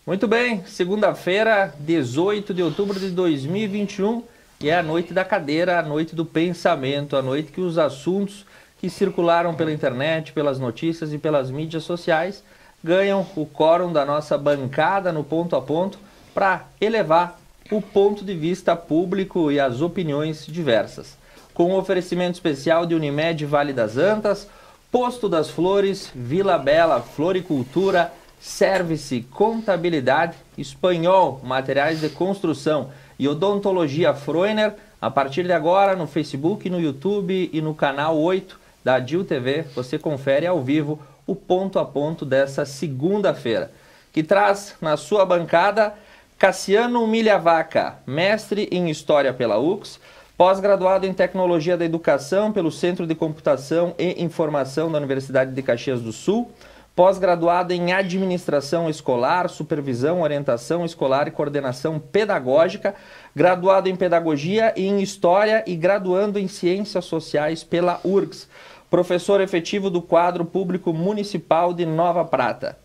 Muito bem, segunda-feira, 18 de outubro de 2021, e é a noite da cadeira, a noite do pensamento, a noite que os assuntos que circularam pela internet, pelas notícias e pelas mídias sociais ganham o quórum da nossa bancada no ponto a ponto para elevar o ponto de vista público e as opiniões diversas. Com um oferecimento especial de Unimed Vale das Antas, Posto das Flores, Vila Bela Floricultura, Service Contabilidade, Espanhol Materiais de Construção e Odontologia Freuner, a partir de agora no Facebook, no YouTube e no canal 8 da DIL TV, você confere ao vivo o ponto a ponto dessa segunda-feira, que traz na sua bancada Cassiano Milhavaca, mestre em História pela UX, pós-graduado em Tecnologia da Educação pelo Centro de Computação e Informação da Universidade de Caxias do Sul, pós-graduado em Administração Escolar, Supervisão, Orientação Escolar e Coordenação Pedagógica, graduado em Pedagogia e em História e graduando em Ciências Sociais pela URGS, professor efetivo do quadro público municipal de Nova Prata.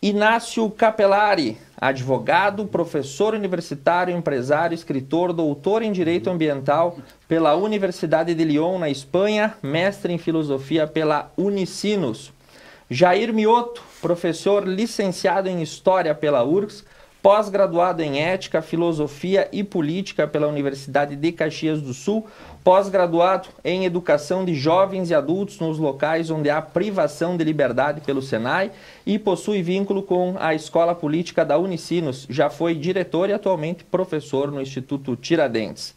Inácio Capelari, advogado, professor universitário, empresário, escritor, doutor em Direito Ambiental pela Universidade de Lyon, na Espanha, mestre em Filosofia pela Unicinos. Jair Mioto, professor licenciado em História pela URGS, pós-graduado em Ética, Filosofia e Política pela Universidade de Caxias do Sul, pós-graduado em Educação de Jovens e Adultos nos locais onde há privação de liberdade pelo Senai e possui vínculo com a Escola Política da Unicinos. Já foi diretor e atualmente professor no Instituto Tiradentes.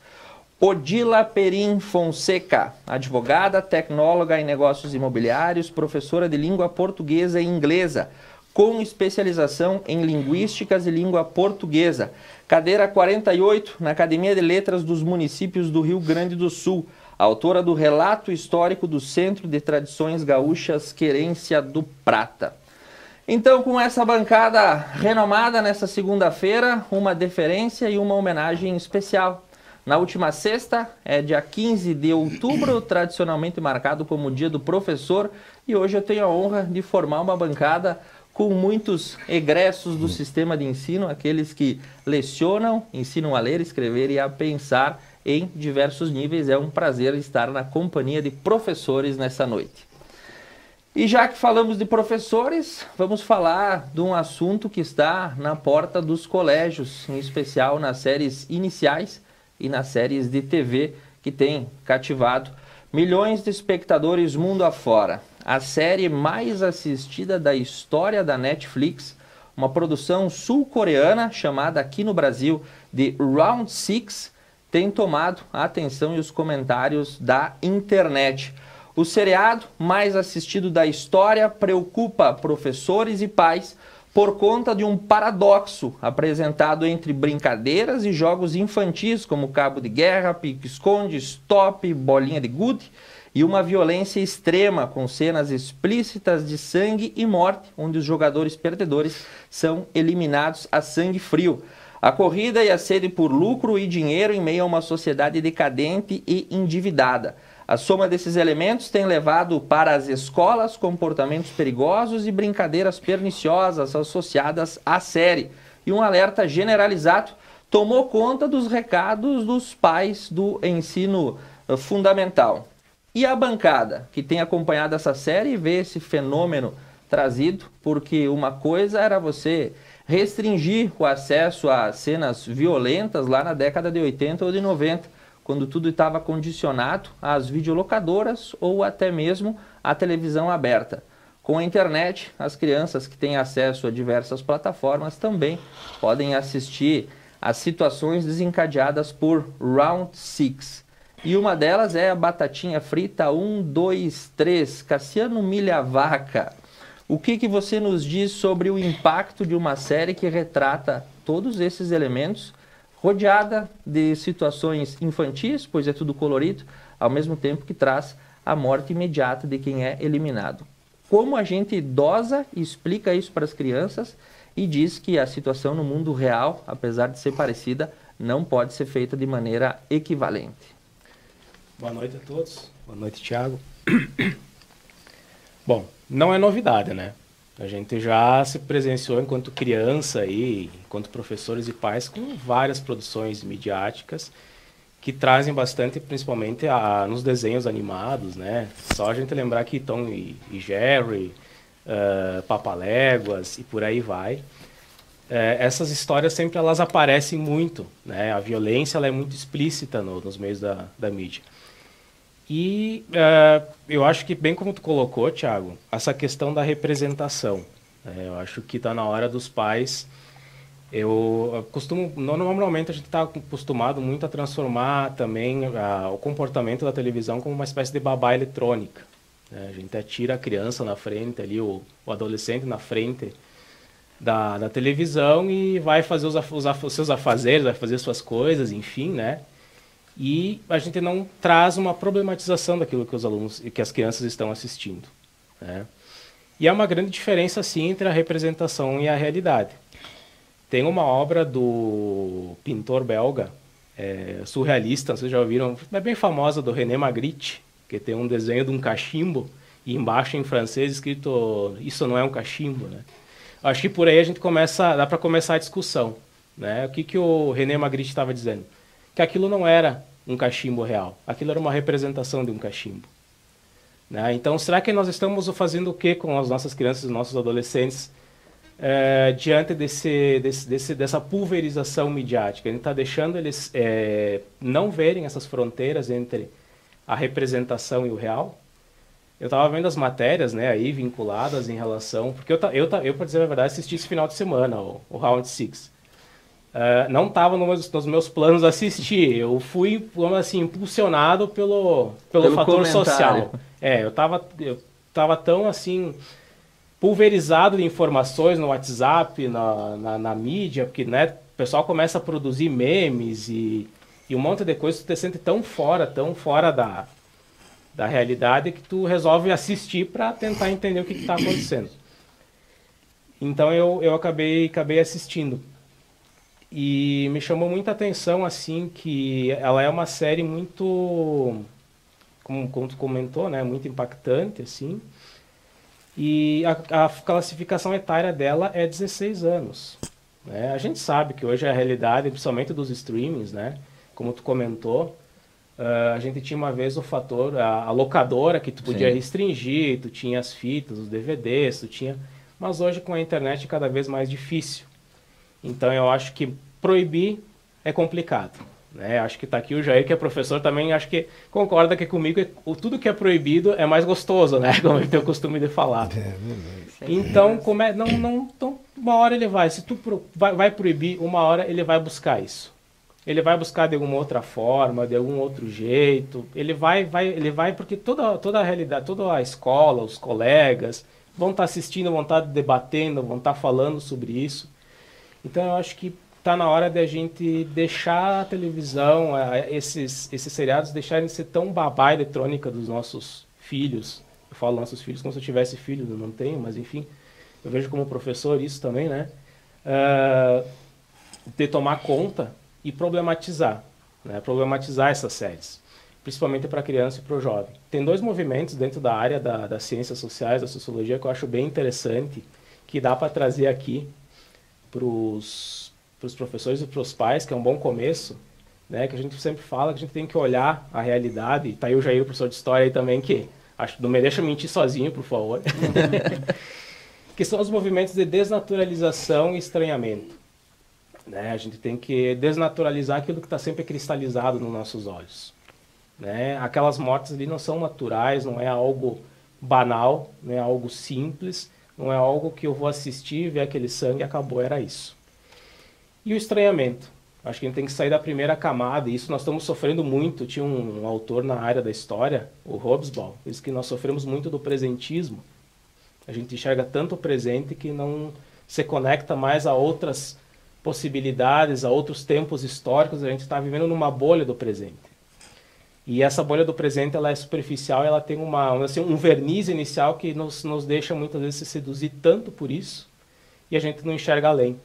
Odila Perim Fonseca, advogada, tecnóloga em negócios imobiliários, professora de língua portuguesa e inglesa, com especialização em linguísticas e língua portuguesa. Cadeira 48 na Academia de Letras dos Municípios do Rio Grande do Sul. Autora do Relato Histórico do Centro de Tradições Gaúchas Querência do Prata. Então, com essa bancada renomada nessa segunda-feira, uma deferência e uma homenagem especial. Na última sexta, dia 15 de outubro, tradicionalmente marcado como Dia do Professor, e hoje eu tenho a honra de formar uma bancada com muitos egressos do sistema de ensino, aqueles que lecionam, ensinam a ler, escrever e a pensar em diversos níveis. É um prazer estar na companhia de professores nessa noite. E já que falamos de professores, vamos falar de um assunto que está na porta dos colégios, em especial nas séries iniciais e nas séries de TV, que tem cativado milhões de espectadores mundo afora. A série mais assistida da história da Netflix, uma produção sul-coreana chamada aqui no Brasil de Round Six, tem tomado a atenção e os comentários da internet. O seriado mais assistido da história preocupa professores e pais por conta de um paradoxo apresentado entre brincadeiras e jogos infantis como cabo de guerra, pique-esconde, stop, bolinha de gude, e uma violência extrema com cenas explícitas de sangue e morte, onde os jogadores perdedores são eliminados a sangue frio. A corrida e a sede por lucro e dinheiro em meio a uma sociedade decadente e endividada. A soma desses elementos tem levado para as escolas comportamentos perigosos e brincadeiras perniciosas associadas à série. E um alerta generalizado tomou conta dos recados dos pais do ensino fundamental. E a bancada, que tem acompanhado essa série e vê esse fenômeno trazido, porque uma coisa era você restringir o acesso a cenas violentas lá na década de 80 ou de 90, quando tudo estava condicionado às videolocadoras ou até mesmo à televisão aberta. Com a internet, as crianças que têm acesso a diversas plataformas também podem assistir às situações desencadeadas por Round Six. E uma delas é a batatinha frita 1, 2, 3, Cassiano Milhavaca. O que você nos diz sobre o impacto de uma série que retrata todos esses elementos, rodeada de situações infantis, pois é tudo colorido, ao mesmo tempo que traz a morte imediata de quem é eliminado? Como a gente dosa e explica isso para as crianças e diz que a situação no mundo real, apesar de ser parecida, não pode ser feita de maneira equivalente? Boa noite a todos. Boa noite, Thiago. Bom, não é novidade, né? A gente já se presenciou enquanto criança aí, enquanto professores e pais, com várias produções midiáticas que trazem bastante, principalmente nos desenhos animados, né? Só a gente lembrar que Tom e Jerry, Papaléguas e por aí vai. Essas histórias sempre elas aparecem muito, né? A violência ela é muito explícita nos meios da mídia. E eu acho que, bem como tu colocou, Thiago, essa questão da representação, né? Eu acho que está na hora dos pais. Normalmente a gente está acostumado muito a transformar também o comportamento da televisão como uma espécie de babá eletrônica, né? A gente atira a criança na frente, ali, o adolescente na frente da televisão e vai fazer os seus afazeres, vai fazer suas coisas, enfim, né? E a gente não traz uma problematização daquilo que os alunos e que as crianças estão assistindo, né? E há uma grande diferença, sim, entre a representação e a realidade. Tem uma obra do pintor belga, surrealista, vocês já ouviram, é bem famosa, do René Magritte, que tem um desenho de um cachimbo e embaixo em francês escrito "Isso não é um cachimbo", né? Acho que por aí dá para começar a discussão, né? O que o René Magritte estava dizendo? Que aquilo não era um cachimbo real, aquilo era uma representação de um cachimbo, né? Então, será que nós estamos fazendo o que com as nossas crianças e nossos adolescentes diante dessa pulverização midiática? A gente está deixando eles não verem essas fronteiras entre a representação e o real? Eu estava vendo as matérias, né, aí vinculadas em relação... Porque eu para dizer a verdade, assisti esse final de semana, o Round Six. Não estava nos meus planos assistir. Eu fui, vamos assim, impulsionado pelo fator social. Eu tava tão, assim, pulverizado de informações no WhatsApp, na mídia, porque, né, o pessoal começa a produzir memes e um monte de coisa, tu te sente tão fora da realidade que tu resolve assistir para tentar entender o que está acontecendo. Então eu acabei assistindo. E me chamou muita atenção, assim, que ela é uma série muito, como tu comentou, né, muito impactante, assim. E a classificação etária dela é 16 anos. Né? A gente sabe que hoje é a realidade, principalmente dos streamings, né, como tu comentou. A gente tinha uma vez o fator, a locadora que tu podia restringir, tu tinha as fitas, os DVDs, mas hoje com a internet é cada vez mais difícil. Então eu acho que proibir é complicado, né? Acho que está aqui o Jair, que é professor, também acho que concorda que comigo tudo que é proibido é mais gostoso, né? Como eu tenho o costume de falar. Então, então uma hora ele vai, se tu vai proibir, uma hora ele vai buscar isso. Ele vai buscar de alguma outra forma, de algum outro jeito. Ele vai porque toda a realidade, toda a escola, os colegas vão estar assistindo, vão estar debatendo, vão estar falando sobre isso. Então eu acho que está na hora de a gente deixar a televisão, esses seriados deixarem de ser tão babá eletrônica dos nossos filhos. Eu falo nossos filhos como se eu tivesse filhos, eu não tenho, mas enfim, eu vejo como professor isso também, né? De tomar conta e problematizar, né? Problematizar essas séries, principalmente para a criança e para o jovem. Tem dois movimentos dentro da área das ciências sociais, da sociologia, que eu acho bem interessante, que dá para trazer aqui para os professores e para os pais, que é um bom começo, né? Que a gente sempre fala que a gente tem que olhar a realidade. Está aí o Jair, o professor de história aí também, que não me deixa mentir sozinho, por favor. Que são os movimentos de desnaturalização e estranhamento. Né? A gente tem que desnaturalizar aquilo que está sempre cristalizado nos nossos olhos. Né? Aquelas mortes ali não são naturais, não é algo banal, não é algo simples, não é algo que eu vou assistir, ver aquele sangue e acabou, era isso. E o estranhamento. Acho que a gente tem que sair da primeira camada, e isso nós estamos sofrendo muito. Tinha um autor na área da história, o Hobsbawm, diz que nós sofremos muito do presentismo. A gente enxerga tanto o presente que não se conecta mais a outras possibilidades, a outros tempos históricos. A gente está vivendo numa bolha do presente. E essa bolha do presente ela é superficial, ela tem um verniz inicial que nos deixa muitas vezes se seduzir tanto por isso, e a gente não enxerga além.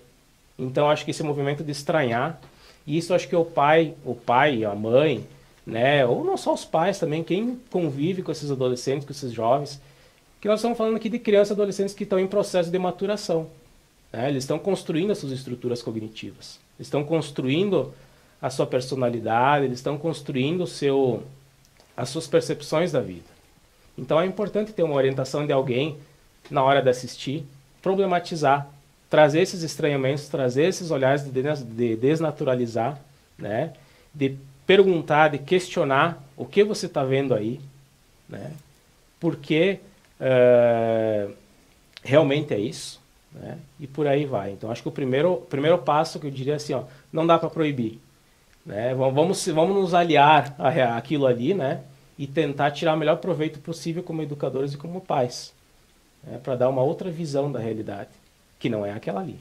Então acho que esse movimento de estranhar, e isso acho que o pai, a mãe, né, ou não só os pais também, quem convive com esses adolescentes, com esses jovens, Porque nós estamos falando aqui de crianças e adolescentes que estão em processo de maturação, né? Eles estão construindo as suas estruturas cognitivas, eles estão construindo a sua personalidade, eles estão construindo as suas percepções da vida. Então é importante ter uma orientação de alguém na hora de assistir, problematizar, trazer esses estranhamentos, trazer esses olhares de desnaturalizar, né? De perguntar, de questionar o que você está vendo aí, né? Por que realmente é isso, né? E por aí vai. Então acho que o primeiro passo que eu diria assim, ó, não dá para proibir, né? Vamos nos aliar àquilo ali, né? E tentar tirar o melhor proveito possível como educadores e como pais, né? Para dar uma outra visão da realidade, que não é aquela ali.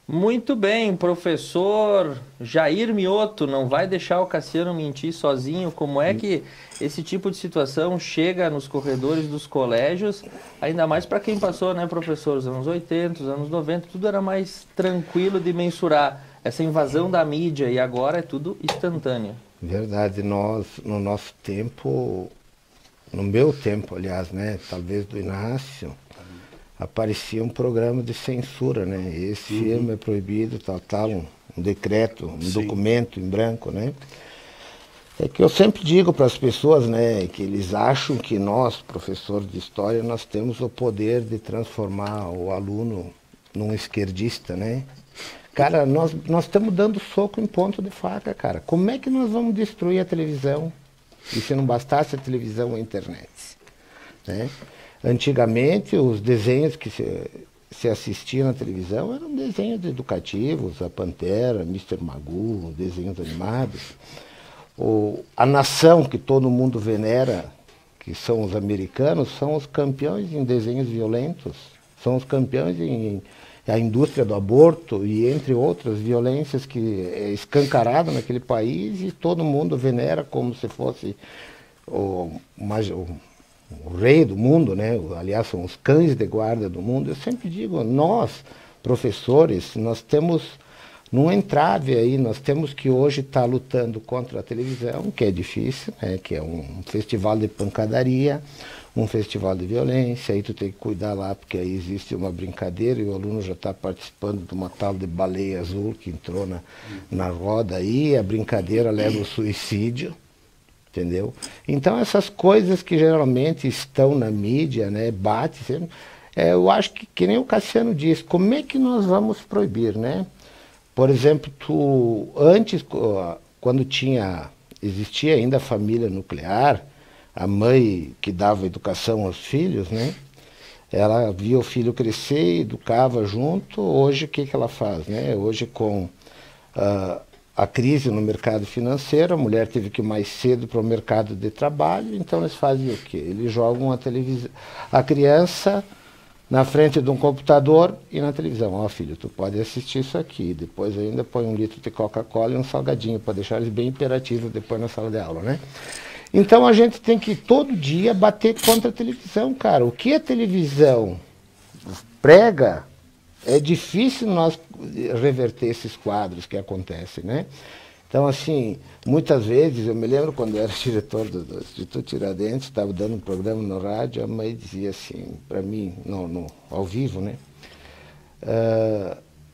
Muito bem, professor Jair Mioto, não vai deixar o Cassiano mentir sozinho. Como é que esse tipo de situação chega nos corredores dos colégios, ainda mais para quem passou, né, professor, os anos 80, os anos 90, tudo era mais tranquilo de mensurar essa invasão da mídia e agora é tudo instantâneo. Verdade, nós, no nosso tempo, no meu tempo, aliás, né, talvez do Inácio, aparecia um programa de censura, né? Esse filme é proibido, tal, um decreto, um documento em branco, né? É que eu sempre digo para as pessoas, né, que eles acham que nós, professores de história, nós temos o poder de transformar o aluno num esquerdista, né? Cara, nós estamos dando soco em ponto de faca, cara. Como é que nós vamos destruir a televisão? E se não bastasse a televisão, a internet, né? Antigamente, os desenhos que se assistia na televisão eram desenhos educativos, a Pantera, Mr. Magoo, desenhos animados. A nação que todo mundo venera, que são os americanos, são os campeões em desenhos violentos, são os campeões em a indústria do aborto e entre outras violências que é escancarado naquele país e todo mundo venera como se fosse o rei do mundo, né? Aliás, são os cães de guarda do mundo. Eu sempre digo, nós, professores, nós temos num entrave aí, nós temos que hoje estar lutando contra a televisão, que é difícil, né? Que é um festival de pancadaria, um festival de violência, aí tu tem que cuidar lá, porque aí existe uma brincadeira e o aluno já está participando de uma tal de baleia azul que entrou na roda aí, a brincadeira leva ao suicídio. Entendeu? Então essas coisas que geralmente estão na mídia, né, eu acho que nem o Cassiano diz, como é que nós vamos proibir, né? Por exemplo, antes, quando existia ainda a família nuclear, a mãe que dava educação aos filhos, né? Ela via o filho crescer, educava junto. Hoje o que ela faz, né? Hoje com a crise no mercado financeiro, a mulher teve que ir mais cedo para o mercado de trabalho, então eles fazem o quê? Eles jogam a criança na frente de um computador e na televisão. Ó, filho, tu pode assistir isso aqui, depois ainda põe 1 litro de Coca-Cola e um salgadinho, para deixar eles bem imperativos depois na sala de aula, né? Então a gente tem que todo dia bater contra a televisão, cara. O que a televisão prega, é difícil nós reverter esses quadros que acontecem, né? Então, assim, muitas vezes, eu me lembro quando eu era diretor do Instituto Tiradentes, estava dando um programa no rádio, a mãe dizia assim, para mim, ao vivo, né?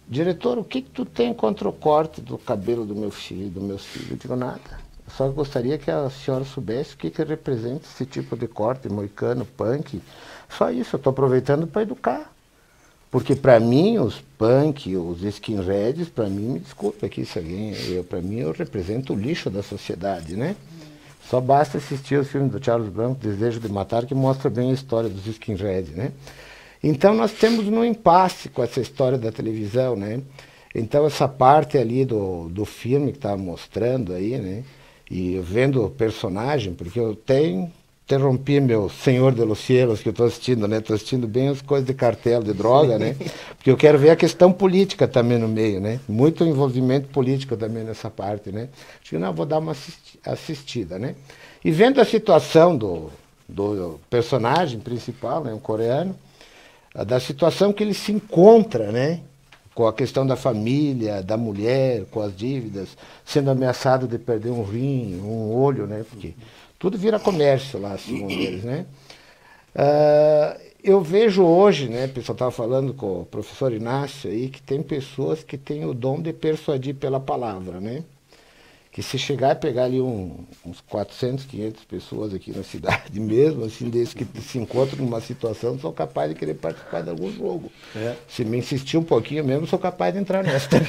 Diretor, o que tu tem contra o corte do cabelo do meu filho, do meus filhos? Eu digo, nada. Eu só gostaria que a senhora soubesse o que representa esse tipo de corte, moicano, punk. Só isso, eu estou aproveitando para educar. Porque para mim, os punk, os skinheads, para mim, me desculpe aqui se alguém, para mim eu represento o lixo da sociedade, né? Só basta assistir o filme do Charles Bronson, Desejo de Matar, que mostra bem a história dos skinheads, né? Então nós temos um impasse com essa história da televisão, né? Então essa parte ali do filme que estava mostrando aí, né? E vendo o personagem, porque eu interrompi meu Senhor de los Cielos que eu estou assistindo, né? Estou assistindo bem as coisas de cartel, de droga, né? Porque eu quero ver a questão política também no meio, né? Muito envolvimento político também nessa parte, né? Acho que não, vou dar uma assistida, né? E vendo a situação do personagem principal, né? Um coreano, da situação que ele se encontra, né? Com a questão da família, da mulher, com as dívidas, sendo ameaçado de perder um rim, um olho, né? Porque tudo vira comércio lá, segundo eles, né? Eu vejo hoje, né, o pessoal estava falando com o professor Inácio aí, que tem pessoas que têm o dom de persuadir pela palavra, né? Que se chegar e pegar ali uns 400, 500 pessoas aqui na cidade mesmo, assim, desde que se encontram numa situação, são capazes de querer participar de algum jogo. Se me insistir um pouquinho mesmo, sou capaz de entrar nessa também.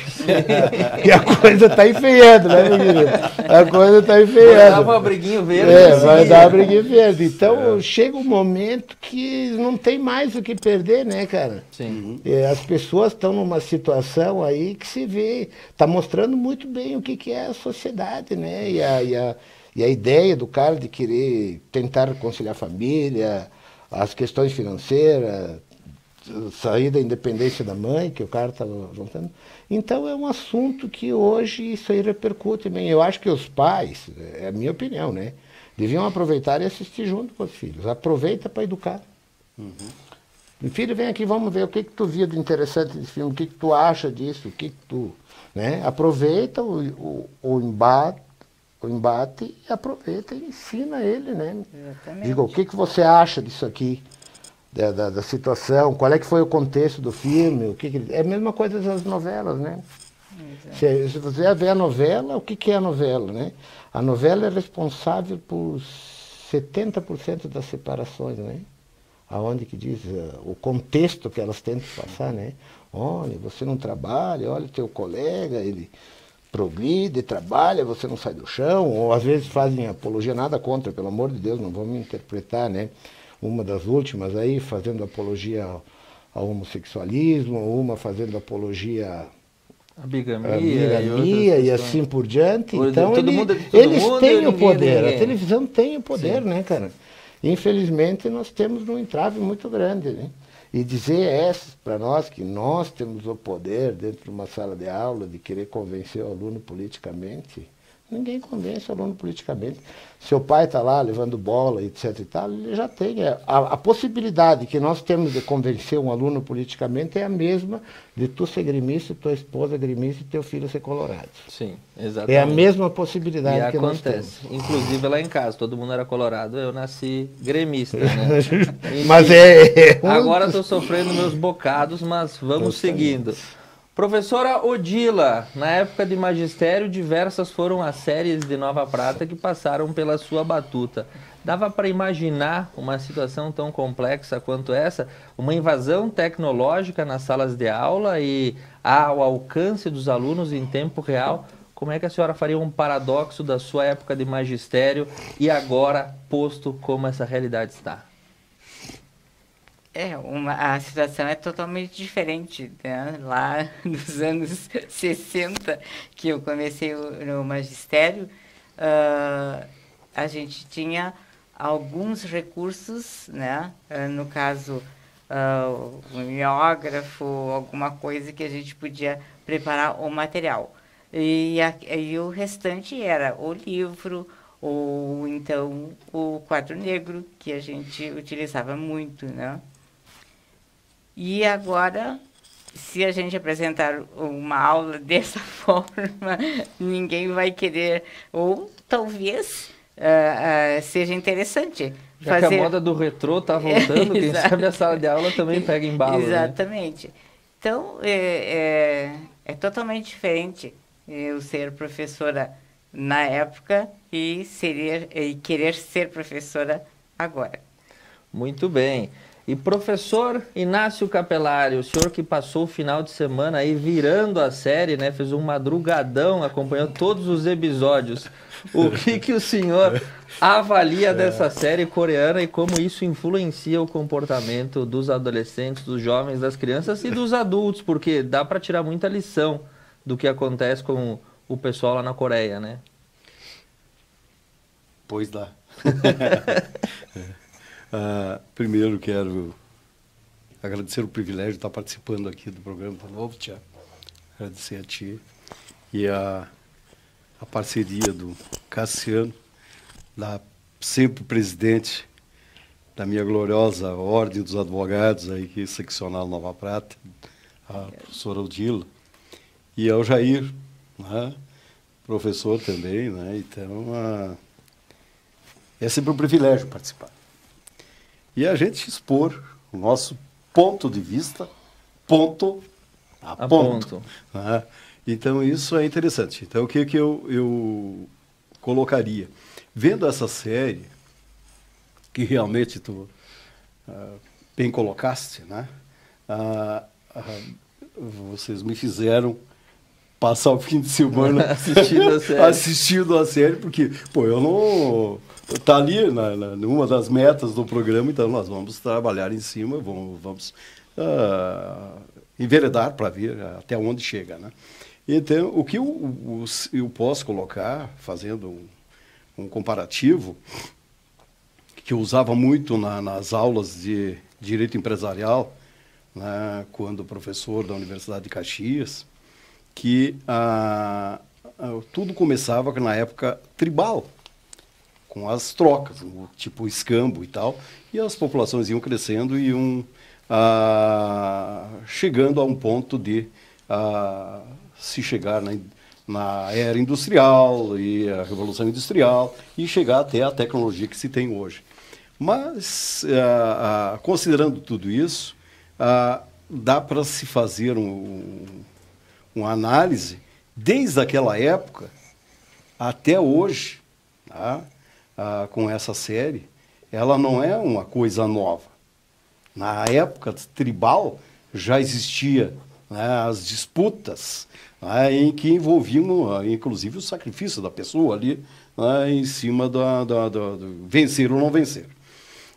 E a coisa está enfeiando, né, meu querido? A coisa está enfeiando. Vai dar uma briguinha verde. Vai dar uma briguinha verde. Então, chega um momento que não tem mais o que perder, né, cara? Sim. As pessoas estão numa situação aí que se vê, está mostrando muito bem o que é a sociedade, né? E a ideia do cara de querer tentar conciliar a família, as questões financeiras, sair da independência da mãe, que o cara estava juntando. Então é um assunto que hoje isso aí repercute bem. Eu acho que os pais, é a minha opinião, né? Deviam aproveitar e assistir junto com os filhos. Aproveita para educar. Filho, vem aqui, vamos ver o que tu via de interessante desse filme, o que tu acha disso, o que tu... Né? Aproveita o embate e aproveita e ensina ele, né? Exatamente. Diga, o que você acha disso aqui, da situação, qual é que foi o contexto do filme, é a mesma coisa das novelas, né? Se você vê a novela, o que é a novela, né? A novela é responsável por 70% das separações, né? Aonde que diz o contexto que elas tentam passar, né? Olha, você não trabalha, olha, teu colega, ele progride, trabalha, você não sai do chão, ou às vezes fazem apologia, nada contra, pelo amor de Deus, não vamos interpretar, né? Uma das últimas aí, fazendo apologia ao homossexualismo, uma fazendo apologia A bigamia, e assim por diante. Então, eles têm o poder, a televisão tem o poder, né, cara? Infelizmente, nós temos um entrave muito grande, né? E dizer para nós que nós temos o poder dentro de uma sala de aula de querer convencer o aluno politicamente, ninguém convence o aluno politicamente. Seu pai está lá levando bola, etc e tal, ele já tem. A possibilidade que nós temos de convencer um aluno politicamente é a mesma de tu ser gremista, tua esposa gremista e teu filho ser colorado. Sim, exatamente. É a mesma possibilidade e que acontece. nós temos. Inclusive lá em casa, todo mundo era colorado, eu nasci gremista, né? Mas Agora estou sofrendo meus bocados, mas vamos seguindo. Professora Odila, na época de magistério, diversas foram as séries de Nova Prata que passaram pela sua batuta. Dava para imaginar uma situação tão complexa quanto essa? Uma invasão tecnológica nas salas de aula e ao alcance dos alunos em tempo real? Como é que a senhora faria um paradoxo da sua época de magistério e agora posto como essa realidade está? A situação é totalmente diferente, né? Lá nos anos 60, que eu comecei no magistério, a gente tinha alguns recursos, né? No caso, o mimeógrafo, alguma coisa que a gente podia preparar o material. E o restante era o livro, ou então o quadro negro, que a gente utilizava muito, né? E agora, se a gente apresentar uma aula dessa forma, ninguém vai querer, ou talvez seja interessante. Já que a moda do retrô está voltando, quem sabe a sala de aula também pega embalo. Exatamente. Né? Então, é totalmente diferente eu ser professora na época e querer ser professora agora. Muito bem. E professor Inácio Capelari, o senhor que passou o final de semana aí virando a série, né? Fez um madrugadão, acompanhou todos os episódios. O que o senhor avalia dessa série coreana e como isso influencia o comportamento dos adolescentes, dos jovens, das crianças e dos adultos? Porque dá para tirar muita lição do que acontece com o pessoal lá na Coreia, né? Pois dá. Primeiro quero agradecer o privilégio de estar participando aqui do programa de novo, Tiago. Agradecer a ti e a parceria do Cassiano, sempre presidente da minha gloriosa Ordem dos Advogados, aí, seccional Nova Prata, a professora Odila, e ao Jair, né, professor também, né, então é sempre um privilégio participar. e a gente expor o nosso ponto de vista, ponto a ponto. Né? Então, isso é interessante. Então, o que eu colocaria? Vendo essa série, que realmente tu bem colocaste, né? Vocês me fizeram passar o fim de semana assistindo a série, porque, pô, eu não... Tá ali numa das metas do programa, então nós vamos trabalhar em cima, vamos enveredar para ver até onde chega, né? Então, o que eu posso colocar, fazendo um comparativo, que eu usava muito nas aulas de direito empresarial, né, quando professor da Universidade de Caxias, que tudo começava na época tribal, com as trocas, tipo escambo e tal, e as populações iam crescendo e iam chegando a um ponto de se chegar na era industrial e a revolução industrial e chegar até a tecnologia que se tem hoje. Mas, considerando tudo isso, dá para se fazer uma análise desde aquela época até hoje, tá? Com essa série. Ela não é uma coisa nova. Na época tribal já existia, né, as disputas, né, em que envolviam, inclusive, o sacrifício da pessoa ali, né, em cima do vencer ou não vencer.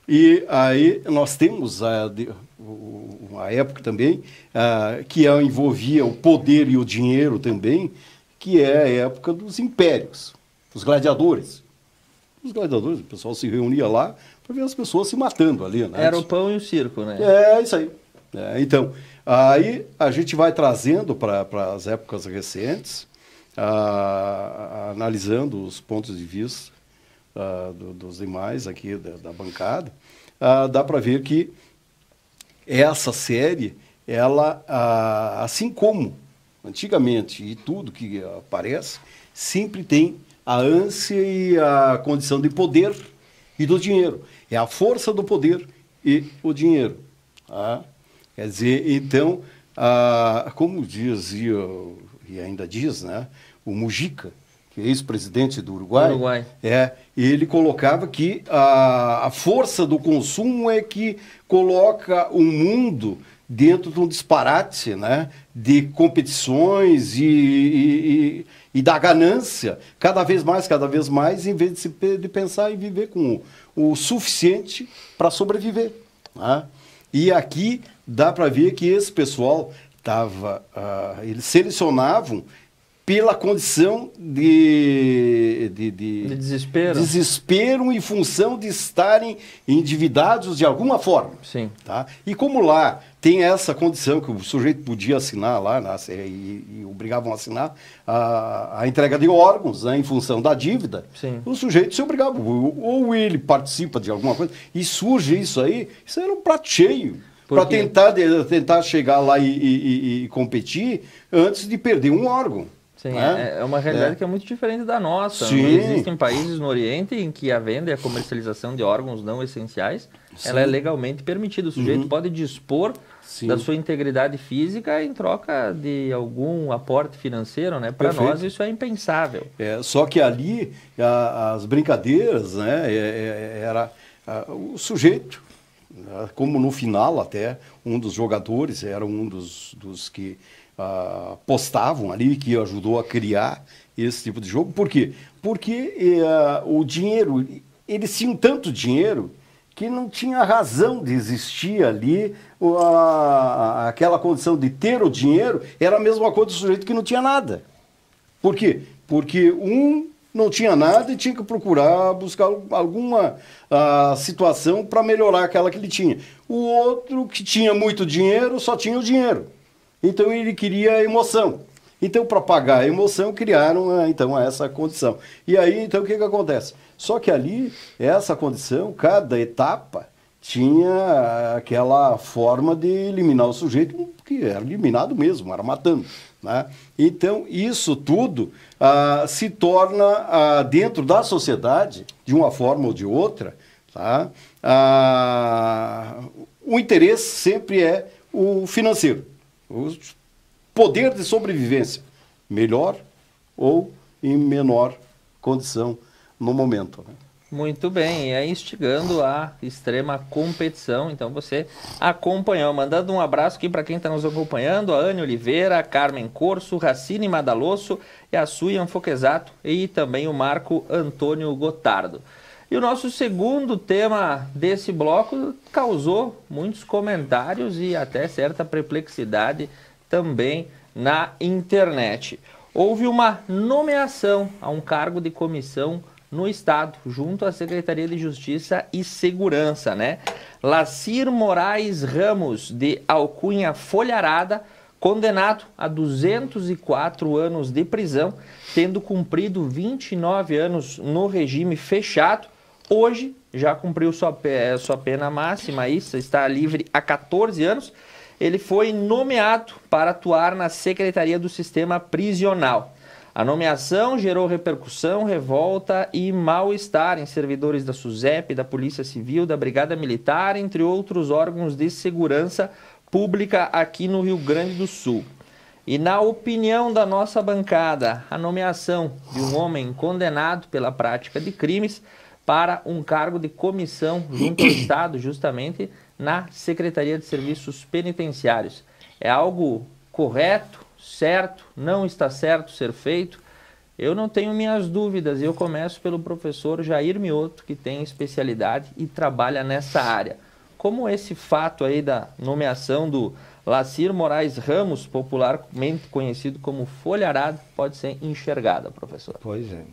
E aí nós temos a época também que envolvia o poder e o dinheiro também, que é a época dos impérios, dos gladiadores. Os gladiadores, o pessoal se reunia lá para ver as pessoas se matando ali, né? Era o pão e o circo, né? É, isso aí. Então, aí a gente vai trazendo para as épocas recentes, analisando os pontos de vista dos demais aqui da bancada, dá para ver que essa série, ela, assim como antigamente e tudo que aparece, sempre tem a ânsia e a condição de poder e do dinheiro. É a força do poder e o dinheiro. Tá? Quer dizer, então, como dizia, e ainda diz, né, o Mujica, que é ex-presidente do Uruguai, ele colocava que a força do consumo é que coloca o mundo dentro de um disparate, né, de competições e da ganância, cada vez mais, em vez de pensar em viver com o suficiente para sobreviver. Né? E aqui dá para ver que esse pessoal eles selecionavam pela condição de desespero em função de estarem endividados de alguma forma. Sim. Tá? E como lá tem essa condição que o sujeito podia assinar lá, e obrigavam a assinar a entrega de órgãos, né, em função da dívida, sim, o sujeito se obrigava, ou ele participa de alguma coisa, e surge isso aí, isso era um prato cheio, para tentar chegar lá e competir antes de perder um órgão. Sim, é uma realidade que é muito diferente da nossa. Sim. Existem países no Oriente em que a venda e a comercialização de órgãos não essenciais, sim, ela é legalmente permitida. O sujeito pode dispor, sim, da sua integridade física em troca de algum aporte financeiro, né? Para nós isso é impensável. Só que ali as brincadeiras, né, era o sujeito, como no final até um dos jogadores era um dos que postavam ali, que ajudou a criar esse tipo de jogo. Por quê? Porque o dinheiro, eles tinham tanto dinheiro que não tinha razão de existir ali aquela condição de ter o dinheiro, era a mesma coisa do sujeito que não tinha nada. Por quê? Porque um não tinha nada e tinha que buscar alguma situação para melhorar aquela que ele tinha. O outro que tinha muito dinheiro só tinha o dinheiro. Então ele queria emoção. Então, para pagar a emoção, criaram então essa condição. E aí, então, o que acontece? Só que ali, essa condição, cada etapa tinha aquela forma de eliminar o sujeito, que era eliminado mesmo, era matando. Né? Então, isso tudo se torna, dentro da sociedade, de uma forma ou de outra, Tá? O interesse sempre é o financeiro, o poder de sobrevivência, melhor ou em menor condição no momento. Né? Muito bem, e aí instigando a extrema competição, então você acompanhou, mandando um abraço aqui para quem está nos acompanhando, a Anne Oliveira, a Carmen Corso, Racine Madalosso e a Suyan Foquesato e também o Marco Antônio Gotardo. E o nosso segundo tema desse bloco causou muitos comentários e até certa perplexidade também na internet. Houve uma nomeação a um cargo de comissão no Estado, junto à Secretaria de Justiça e Segurança, né? Lacir Moraes Ramos, de alcunha Folharada, condenado a 204 anos de prisão, tendo cumprido 29 anos no regime fechado, hoje já cumpriu sua pena máxima, isso, está livre há 14 anos. Ele foi nomeado para atuar na Secretaria do Sistema Prisional. A nomeação gerou repercussão, revolta e mal-estar em servidores da SUSEP, da Polícia Civil, da Brigada Militar, entre outros órgãos de segurança pública aqui no Rio Grande do Sul. E na opinião da nossa bancada, a nomeação de um homem condenado pela prática de crimes para um cargo de comissão junto ao Estado, justamente na Secretaria de Serviços Penitenciários, é algo correto? Certo, não está certo ser feito? Eu não tenho minhas dúvidas. Eu começo pelo professor Jair Mioto, que tem especialidade e trabalha nessa área. Como esse fato aí da nomeação do Lacir Moraes Ramos, popularmente conhecido como Folharada, pode ser enxergada, professor? Pois é.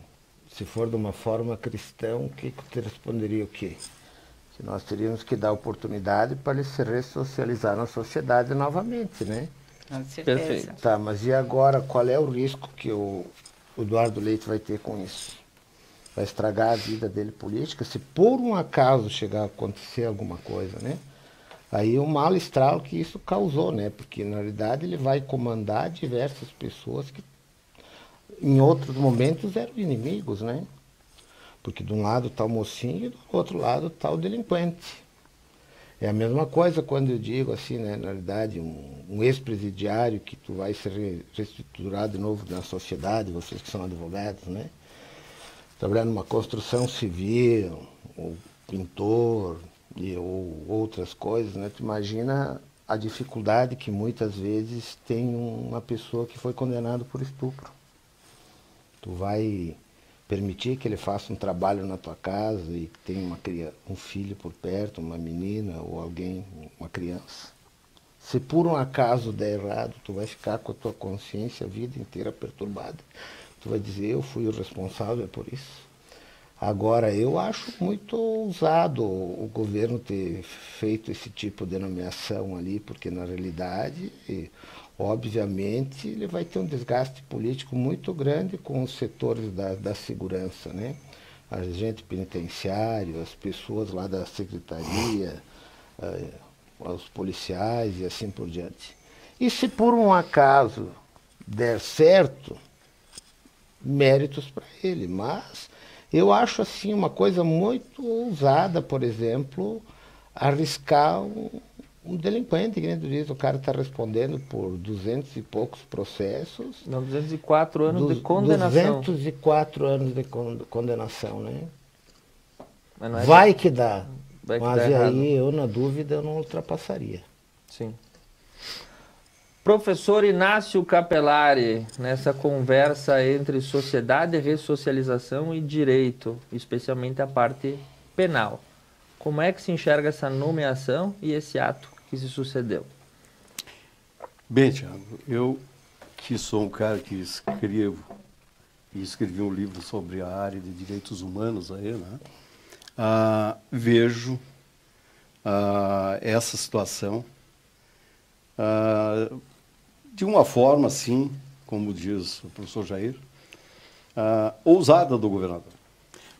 Se for de uma forma cristã, o que te responderia o quê? Que nós teríamos que dar oportunidade para ele se ressocializar na sociedade novamente, né? Com certeza. Perfeito. Tá, mas e agora qual é o risco que o Eduardo Leite vai ter com isso? Vai estragar a vida dele política? Se por um acaso chegar a acontecer alguma coisa, né? Aí o mal-estar que isso causou, né? Porque na realidade ele vai comandar diversas pessoas que em outros momentos eram inimigos, né? Porque de um lado está o mocinho e do outro lado está o delinquente. É a mesma coisa quando eu digo assim, né, na realidade, um ex-presidiário que tu vai ser reestruturado de novo na sociedade, vocês que são advogados, né? Trabalhar numa construção civil, ou pintor, ou outras coisas, né? Tu imagina a dificuldade que muitas vezes tem uma pessoa que foi condenada por estupro. Tu vai permitir que ele faça um trabalho na tua casa e que tenha um filho por perto, uma menina ou alguém, uma criança. Se por um acaso der errado, tu vai ficar com a tua consciência a vida inteira perturbada. Tu vai dizer, eu fui o responsável por isso. Agora, eu acho muito ousado o governo ter feito esse tipo de nomeação ali, porque na realidade, obviamente, ele vai ter um desgaste político muito grande com os setores da segurança, né? Agente penitenciário, as pessoas lá da secretaria, os policiais e assim por diante. E se por um acaso der certo, méritos para ele, mas eu acho assim uma coisa muito ousada, por exemplo, arriscar um delinquente, que nem tu diz, o cara está respondendo por 200 e poucos processos. Não, 204 anos de condenação. 204 anos de condenação, né? Mas não é vai que dá. Vai que mas dá errado. aí eu, na dúvida, eu não ultrapassaria. Sim. Professor Inácio Capelari, nessa conversa entre sociedade, ressocialização e direito, especialmente a parte penal, como é que se enxerga essa nomeação e esse ato que se sucedeu? Bem, Thiago, eu que sou um cara que escrevo e escrevi um livro sobre a área de direitos humanos aí, né? Vejo essa situação de uma forma, assim, como diz o professor Jair, ousada do governador.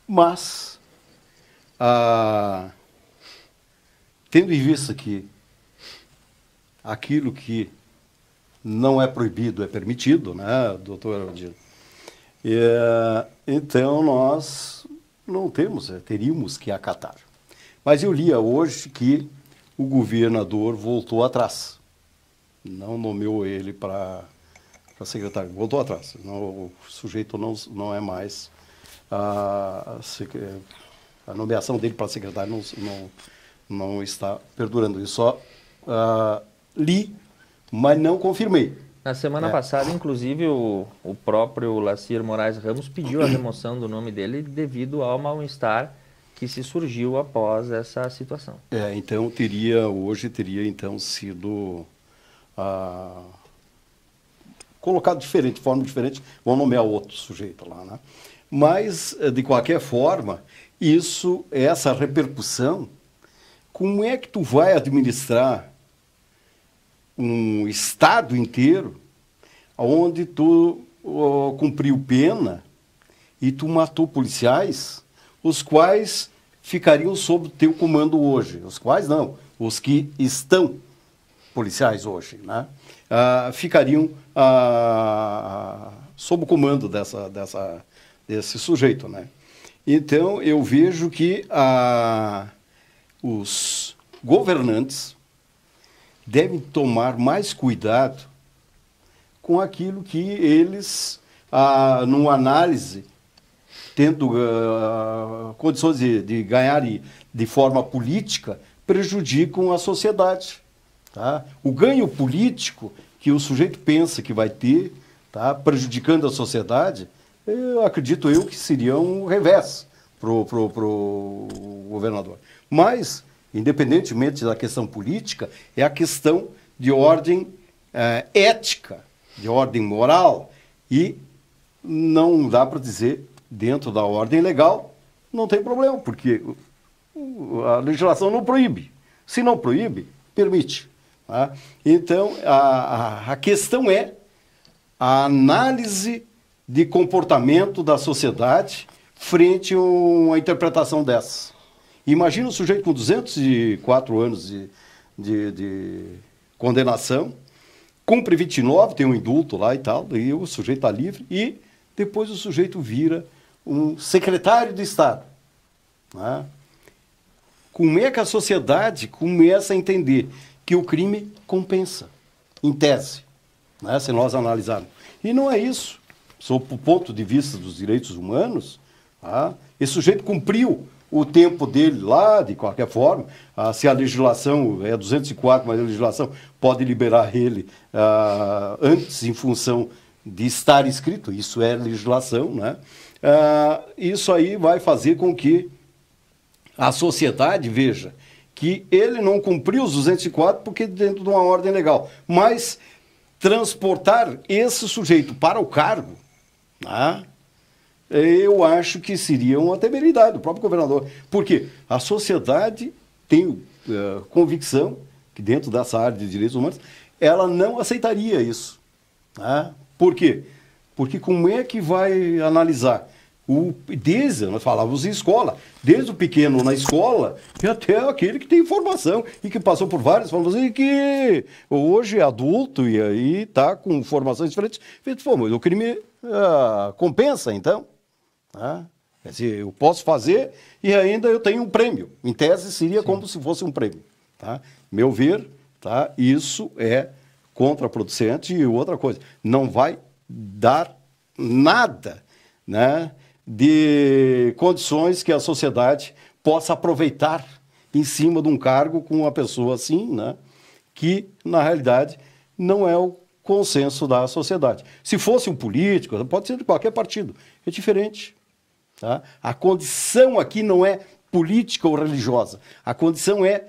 Mas, tendo em vista que aquilo que não é proibido é permitido, né, doutor Aldir? Então, nós não teríamos que acatar. Mas eu lia hoje que o governador voltou atrás. Não nomeou ele para secretário, voltou atrás. Não, o sujeito não é mais... A nomeação dele para secretário não está perdurando. Eu só li, mas não confirmei. Na semana passada, inclusive, o próprio Lacir Moraes Ramos pediu a remoção do nome dele devido ao mal-estar que se surgiu após essa situação. Então hoje teria então sido colocado diferente, de forma diferente, vão nomear outro sujeito lá, né? Mas, de qualquer forma, essa repercussão, como é que tu vai administrar um estado inteiro onde tu cumpriu pena e tu matou policiais, os quais ficariam sob o teu comando hoje? Os quais não, os que estão policiais hoje, né? Ficariam sob o comando desse sujeito, né? Então, eu vejo que os governantes devem tomar mais cuidado com aquilo que eles, numa análise, tendo condições de ganhar de forma política, prejudicam a sociedade. Tá? O ganho político que o sujeito pensa que vai ter, tá, prejudicando a sociedade, acredito eu que seria um revés para o governador. Mas, independentemente da questão política, é a questão de ordem ética, de ordem moral, e não dá para dizer, dentro da ordem legal, não tem problema, porque a legislação não proíbe. Se não proíbe, permite. Tá? Então, a questão é a análise de comportamento da sociedade frente a uma interpretação dessa. Imagina um sujeito com 204 anos de condenação, cumpre 29, tem um indulto lá e tal, e o sujeito está livre, e depois o sujeito vira um secretário de Estado. Né? Como é que a sociedade começa a entender que o crime compensa, em tese, né? Se nós analisarmos. E não é isso. Sob o ponto de vista dos direitos humanos, esse sujeito cumpriu o tempo dele lá, de qualquer forma. Se a legislação é 204, mas a legislação pode liberar ele antes, em função de estar inscrito. Isso é legislação, né? Isso aí vai fazer com que a sociedade veja que ele não cumpriu os 204 porque dentro de uma ordem legal. Mas transportar esse sujeito para o cargo, eu acho que seria uma temeridade do próprio governador. Porque a sociedade tem convicção que dentro dessa área de direitos humanos, ela não aceitaria isso. Por quê? Porque como é que vai analisar? Nós falávamos em escola, desde o pequeno na escola e até aquele que tem formação e que passou por várias formações e que hoje é adulto e aí está com formações diferentes. Mas o crime compensa, então. Quer dizer, eu posso fazer e ainda eu tenho um prêmio. Em tese, seria como se fosse um prêmio. Meu ver, isso é contraproducente. E outra coisa, não vai dar nada, né, de condições que a sociedade possa aproveitar em cima de um cargo com uma pessoa assim, né, que, na realidade, não é o consenso da sociedade. Se fosse um político, pode ser de qualquer partido, é diferente. A condição aqui não é política ou religiosa. A condição é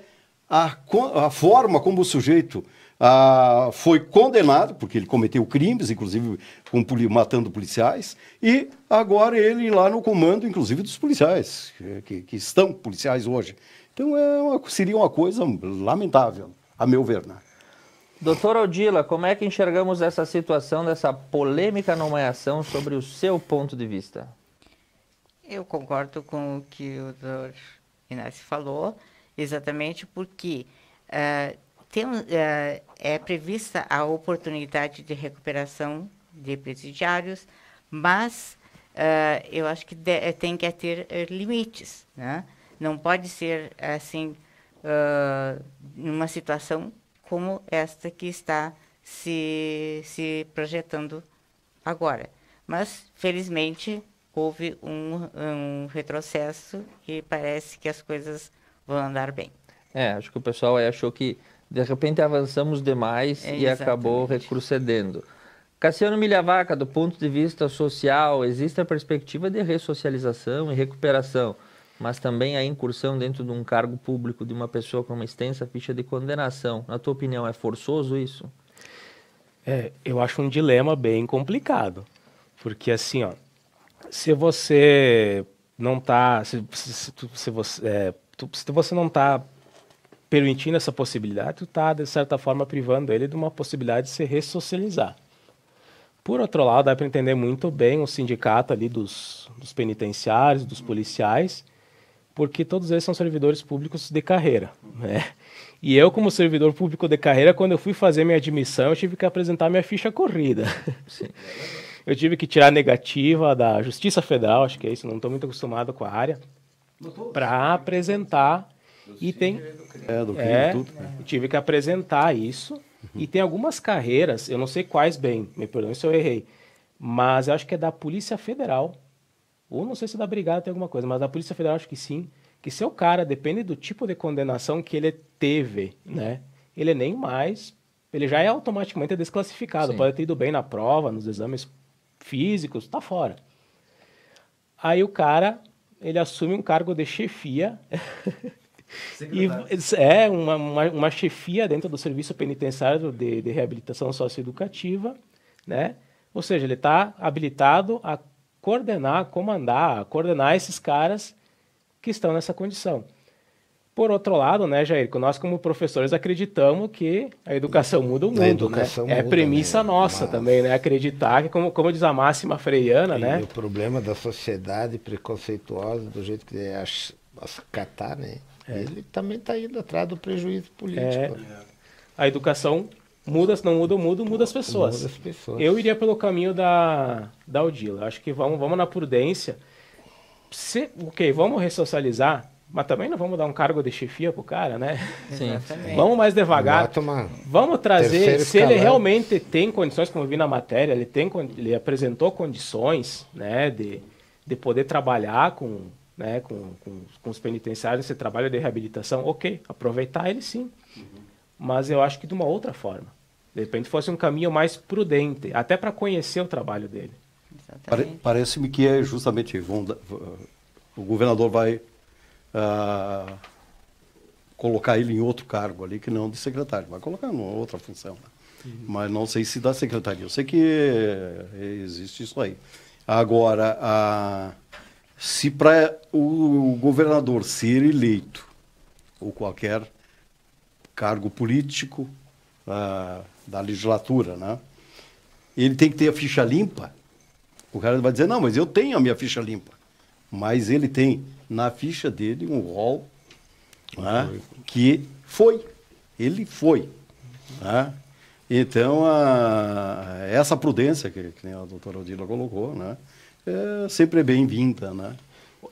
a forma como o sujeito foi condenado, porque ele cometeu crimes, inclusive matando policiais, e agora ele lá no comando, inclusive, dos policiais, que estão policiais hoje. Então, seria uma coisa lamentável, a meu ver. Né? Doutor Odila, como é que enxergamos essa situação, dessa polêmica nomeação, sobre o seu ponto de vista? Eu concordo com o que o doutor Inácio falou, exatamente porque é prevista a oportunidade de recuperação de presidiários, mas eu acho que tem que ter limites, né? Não pode ser assim, numa situação como esta que está se projetando agora. Mas, felizmente, houve um retrocesso e parece que as coisas vão andar bem. Acho que o pessoal achou que, de repente, avançamos demais e acabou retrocedendo. Cassiano Milhavaca, do ponto de vista social, existe a perspectiva de ressocialização e recuperação, mas também a incursão dentro de um cargo público de uma pessoa com uma extensa ficha de condenação. Na tua opinião, é forçoso isso? Eu acho um dilema bem complicado, porque assim, se você não está, se você não está permitindo essa possibilidade, tu está, de certa forma, privando ele de uma possibilidade de se ressocializar. Por outro lado, dá para entender muito bem o sindicato ali dos penitenciários, dos policiais, porque todos eles são servidores públicos de carreira, né? E eu, como servidor público de carreira, quando eu fui fazer minha admissão, eu tive que apresentar minha ficha corrida. Sim. Eu tive que tirar a negativa da Justiça Federal, acho que é isso, não estou muito acostumado com a área, para apresentar. E tem... eu tive que apresentar isso. E tem algumas carreiras, eu não sei quais bem, me perdoe se eu errei, mas eu acho que é da Polícia Federal, ou não sei se da Brigada tem alguma coisa, mas da Polícia Federal acho que sim, que se o cara, depende do tipo de condenação que ele teve, né, ele nem mais, ele já é automaticamente desclassificado, sim. Pode ter ido bem na prova, nos exames físicos, tá fora. Aí o cara, ele assume um cargo de chefia... E uma chefia dentro do serviço penitenciário de reabilitação socioeducativa, né? Ou seja, ele está habilitado a coordenar, coordenar esses caras que estão nessa condição. Por outro lado, né, Jair, nós como professores acreditamos que a educação muda o mundo, né? É premissa nossa também, né? Acreditar que, como diz a máxima freiana, né? E o problema da sociedade preconceituosa, do jeito que é acatar, né? Ele também está indo atrás do prejuízo político. A educação muda, se não muda o mundo, muda as pessoas. Muda as pessoas. Eu iria pelo caminho da Odila. Acho que vamos na prudência. Vamos ressocializar, mas também não vamos dar um cargo de chefia pro cara, né? Sim. Vamos mais devagar. Vamos trazer, se ele realmente tem condições, como eu vi na matéria, ele apresentou condições, né, de poder trabalhar com os penitenciários, esse trabalho de reabilitação, aproveitar ele sim. Mas eu acho que de uma outra forma. De repente fosse um caminho mais prudente, até para conhecer o trabalho dele. Parece-me que é justamente, o governador vai colocar ele em outro cargo ali, que não de secretário, vai colocar em outra função. Né? Mas não sei se da secretaria. Eu sei que existe isso aí. Agora, se para o governador ser eleito, ou qualquer cargo político da legislatura, né, ele tem que ter a ficha limpa, o cara vai dizer, não, mas eu tenho a minha ficha limpa. Mas ele tem na ficha dele um rol, né, que ele foi. Né? Então, essa prudência que a doutora Odila colocou, né, é sempre bem-vinda, né?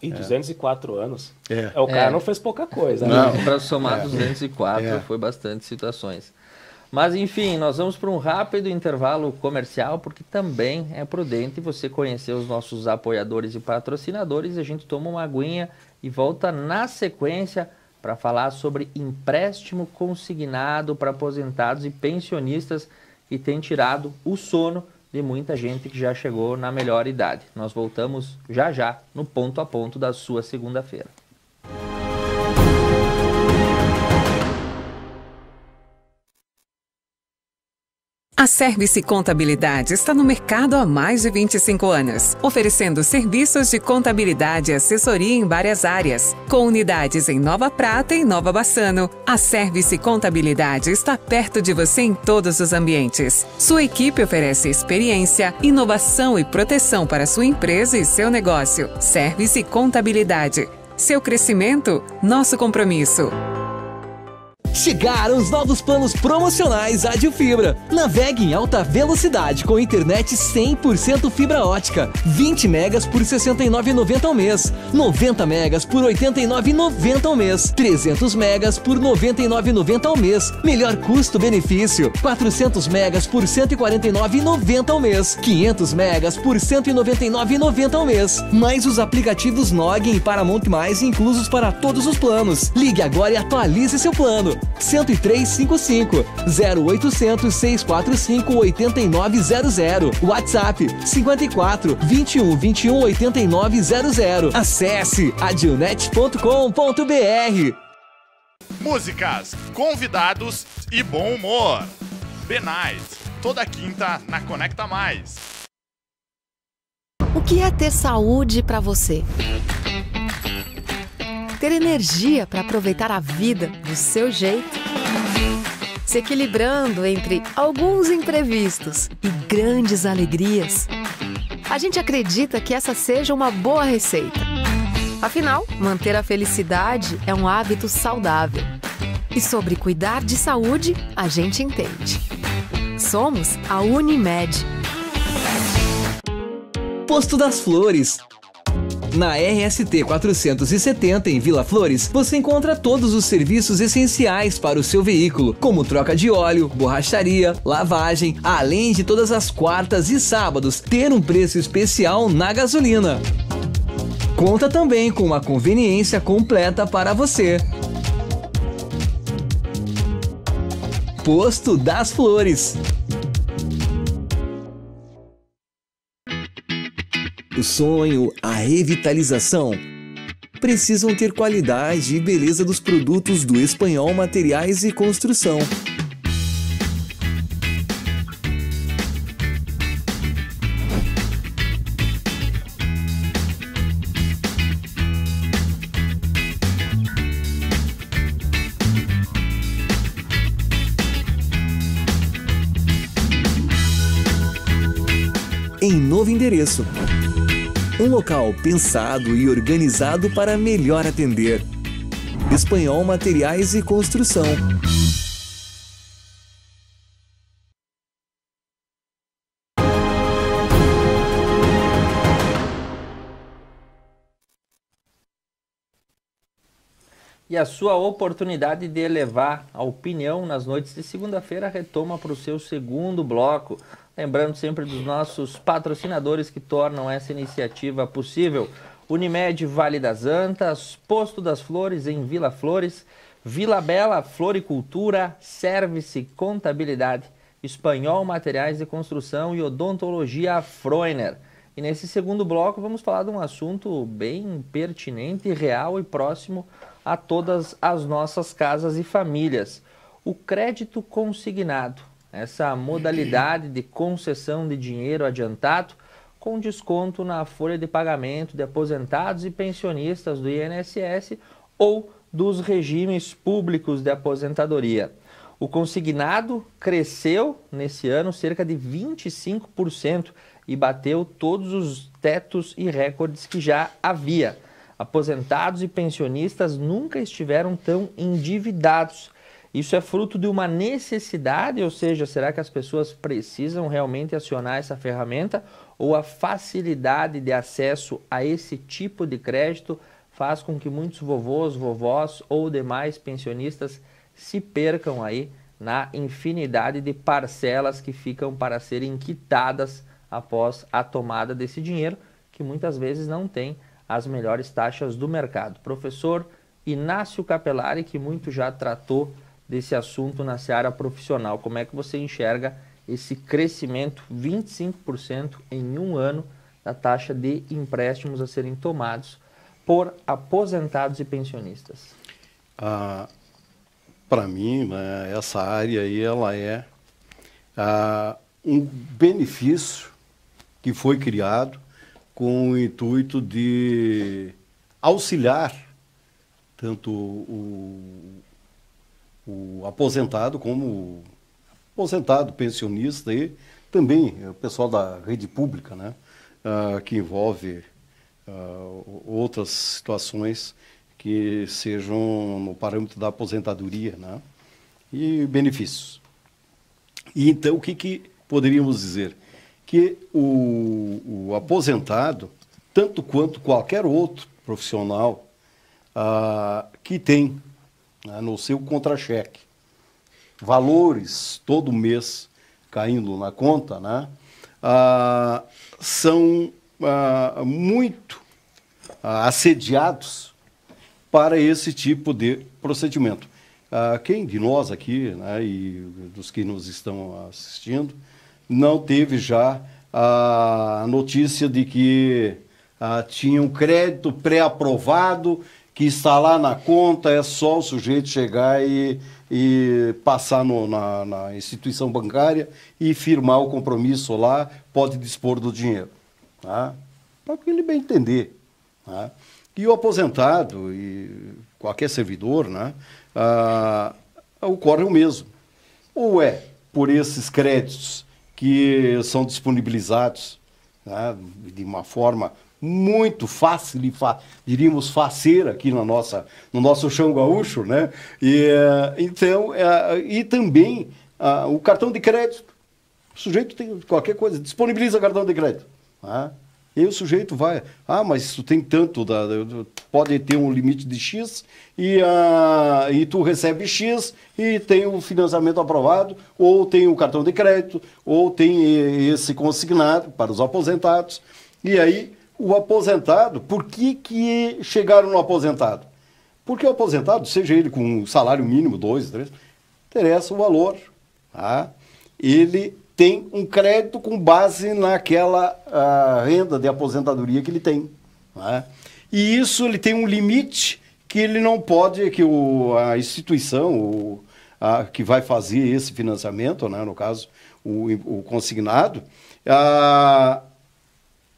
Em 204 anos, o cara não fez pouca coisa. Não, né? Para somar 204 foi bastante situações. Mas, enfim, nós vamos para um rápido intervalo comercial, porque também é prudente você conhecer os nossos apoiadores e patrocinadores. A gente toma uma aguinha e volta na sequência para falar sobre empréstimo consignado para aposentados e pensionistas que tem tirado o sono de muita gente que já chegou na melhor idade. Nós voltamos já no ponto a ponto da sua segunda-feira. A Service Contabilidade está no mercado há mais de 25 anos, oferecendo serviços de contabilidade e assessoria em várias áreas. Com unidades em Nova Prata e Nova Bassano, a Service Contabilidade está perto de você em todos os ambientes. Sua equipe oferece experiência, inovação e proteção para sua empresa e seu negócio. Service Contabilidade. Seu crescimento, nosso compromisso. Chegaram os novos planos promocionais Adilfibra. Navegue em alta velocidade com internet 100% fibra ótica. 20 megas por R$ 69,90 ao mês. 90 megas por R$ 89,90 ao mês. 300 megas por R$ 99,90 ao mês. Melhor custo-benefício. 400 megas por R$ 149,90 ao mês. 500 megas por R$ 199,90 ao mês. Mais os aplicativos Noggin e Paramount+, inclusos para todos os planos. Ligue agora e atualize seu plano. 10355 0800 645 8900. WhatsApp 54 21 21 8900. Acesse adilnet.com.br. Músicas, convidados e bom humor. Benite, toda quinta na Conecta Mais. O que é ter saúde para você? Ter energia para aproveitar a vida do seu jeito? Se equilibrando entre alguns imprevistos e grandes alegrias? A gente acredita que essa seja uma boa receita. Afinal, manter a felicidade é um hábito saudável. E sobre cuidar de saúde, a gente entende. Somos a Unimed. Posto das Flores. Na RST 470 em Vila Flores, você encontra todos os serviços essenciais para o seu veículo, como troca de óleo, borracharia, lavagem, além de todas as quartas e sábados ter um preço especial na gasolina. Conta também com uma conveniência completa para você. Posto das Flores. O sonho, a revitalização, precisam ter qualidade e beleza dos produtos do Espanhol Materiais e Construção. Em novo endereço. Um local pensado e organizado para melhor atender. Espanhol Materiais e Construção. E a sua oportunidade de elevar a opinião nas noites de segunda-feira retoma para o seu segundo bloco. Lembrando sempre dos nossos patrocinadores que tornam essa iniciativa possível. Unimed Vale das Antas, Posto das Flores em Vila Flores, Vila Bela Floricultura, Service Contabilidade, Espanhol Materiais de Construção e Odontologia Freuner. E nesse segundo bloco vamos falar de um assunto bem pertinente, real e próximo a todas as nossas casas e famílias. O crédito consignado, essa modalidade de concessão de dinheiro adiantado com desconto na folha de pagamento de aposentados e pensionistas do INSS ou dos regimes públicos de aposentadoria. O consignado cresceu nesse ano cerca de 25% e bateu todos os tetos e recordes que já havia. Aposentados e pensionistas nunca estiveram tão endividados. Isso é fruto de uma necessidade, ou seja, será que as pessoas precisam realmente acionar essa ferramenta ou a facilidade de acesso a esse tipo de crédito faz com que muitos vovôs, vovós ou demais pensionistas se percam aí na infinidade de parcelas que ficam para serem quitadas após a tomada desse dinheiro, que muitas vezes não tem as melhores taxas do mercado. Professor Inácio Capelari, que muito já tratou desse assunto na seara profissional, como é que você enxerga esse crescimento 25% em um ano da taxa de empréstimos a serem tomados por aposentados e pensionistas? Para mim, né, essa área aí ela é um benefício que foi criado com o intuito de auxiliar tanto o aposentado como o aposentado, pensionista e também o pessoal da rede pública, né, que envolve outras situações que sejam no parâmetro da aposentadoria, né. e benefícios. E então, o que poderíamos dizer? Que o aposentado, tanto quanto qualquer outro profissional que tem no seu contra-cheque valores todo mês caindo na conta, né, são muito assediados para esse tipo de procedimento. Quem de nós aqui, né, e dos que nos estão assistindo, não teve já a notícia de que tinha um crédito pré-aprovado, que está lá na conta, é só o sujeito chegar e passar na instituição bancária e firmar o compromisso lá, pode dispor do dinheiro. Tá? Para que ele bem entender. Tá? E o aposentado, e qualquer servidor, né, ocorre o mesmo. Ou é por esses créditos que são disponibilizados, né, de uma forma muito fácil, diríamos faceira aqui no nosso chão gaúcho, né? E também o cartão de crédito. O sujeito tem qualquer coisa, disponibiliza cartão de crédito. Tá? E o sujeito vai, mas isso tem tanto, pode ter um limite de X e tu recebe X e tem o financiamento aprovado, ou tem o cartão de crédito, ou tem esse consignado para os aposentados. E aí, o aposentado, por que chegaram no aposentado? Porque o aposentado, seja ele com um salário mínimo, 2, 3, interessa o valor. Tá? Ele tem um crédito com base naquela renda de aposentadoria que ele tem. Tá? E isso ele tem um limite que ele não pode, que a instituição que vai fazer esse financiamento, né, no caso, o consignado,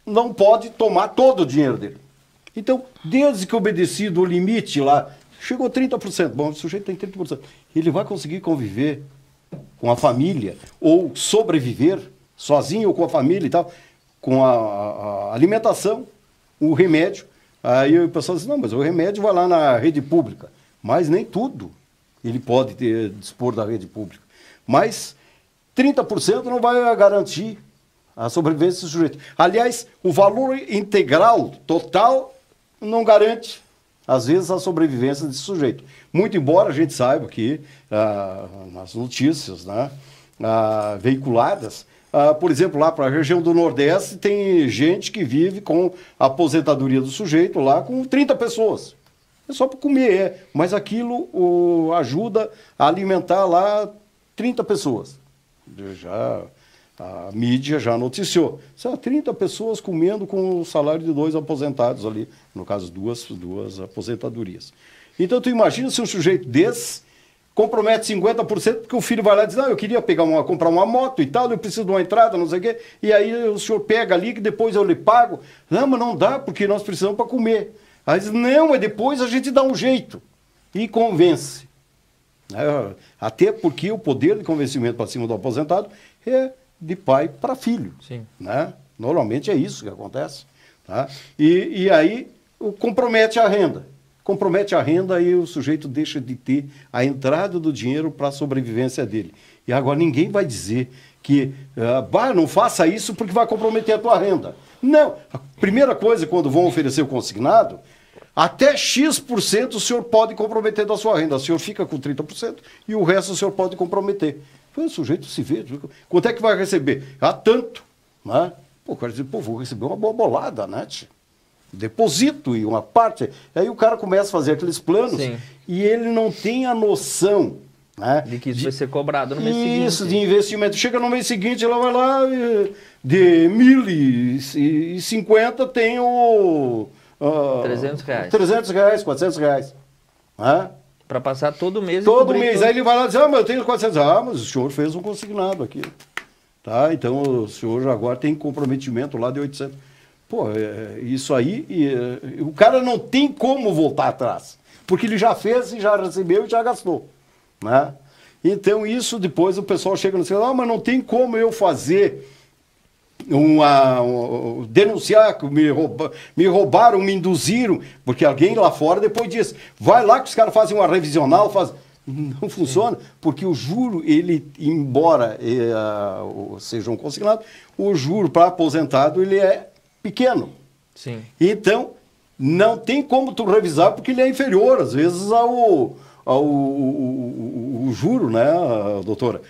não pode tomar todo o dinheiro dele. Então, desde que obedecido o limite lá, chegou a 30%. Bom, o sujeito tem 30%. Ele vai conseguir conviver com a família, ou sobreviver, sozinho ou com a família e tal, com a alimentação, o remédio. Aí o pessoal diz, não, mas o remédio vai lá na rede pública. Mas nem tudo ele pode dispor da rede pública. Mas 30% não vai garantir a sobrevivência do sujeito. Aliás, o valor integral, total, não garante, às vezes, a sobrevivência desse sujeito. Muito embora a gente saiba que, nas notícias, né, veiculadas, por exemplo, lá para a região do Nordeste, tem gente que vive com a aposentadoria do sujeito lá com 30 pessoas. É só para comer, mas aquilo ajuda a alimentar lá 30 pessoas. A mídia já noticiou. São 30 pessoas comendo com o salário de 2 aposentados ali, no caso, duas aposentadorias. Então, tu imagina se um sujeito desse compromete 50%, porque o filho vai lá e diz, eu queria comprar uma moto e tal, eu preciso de uma entrada, não sei o quê, e aí o senhor pega ali, que depois eu lhe pago. Não, mas não dá, porque nós precisamos para comer. Aí diz, não, mas depois a gente dá um jeito. E convence. Até porque o poder de convencimento para cima do aposentado é de pai para filho. Sim. Né? Normalmente é isso que acontece. Tá? E aí compromete a renda. Compromete a renda e o sujeito deixa de ter a entrada do dinheiro para a sobrevivência dele. E agora ninguém vai dizer que não faça isso porque vai comprometer a tua renda. Não. A primeira coisa, quando vão oferecer o consignado, até X% o senhor pode comprometer da sua renda. O senhor fica com 30% e o resto o senhor pode comprometer. O sujeito se vê. Quanto é que vai receber? Tanto. Né? O cara diz, vou receber uma boa bolada, né? Deposito e uma parte. Aí o cara começa a fazer aqueles planos. Sim. E ele não tem a noção, né, de que isso vai ser cobrado no mês seguinte. Isso, de investimento. Chega no mês seguinte, ela vai lá, de 1.050 tem o... R$300. R$300, R$400. Né? Para passar todo mês. Todo mês. Aí ele vai lá e diz, mas eu tenho 400. Mas o senhor fez um consignado aqui. Tá? Então o senhor agora tem comprometimento lá de 800. Isso aí, o cara não tem como voltar atrás. Porque ele já fez e já recebeu e já gastou. Né? Então isso depois o pessoal chega no céu, mas não tem como eu fazer denunciar que me roubaram, me induziram, porque alguém lá fora depois diz, vai lá que os caras fazem uma revisional, Não funciona, porque o juro, ele, embora seja um consignado, o juro para aposentado ele é pequeno. Sim. Então, não tem como tu revisar, porque ele é inferior, às vezes, ao juro, né, doutora,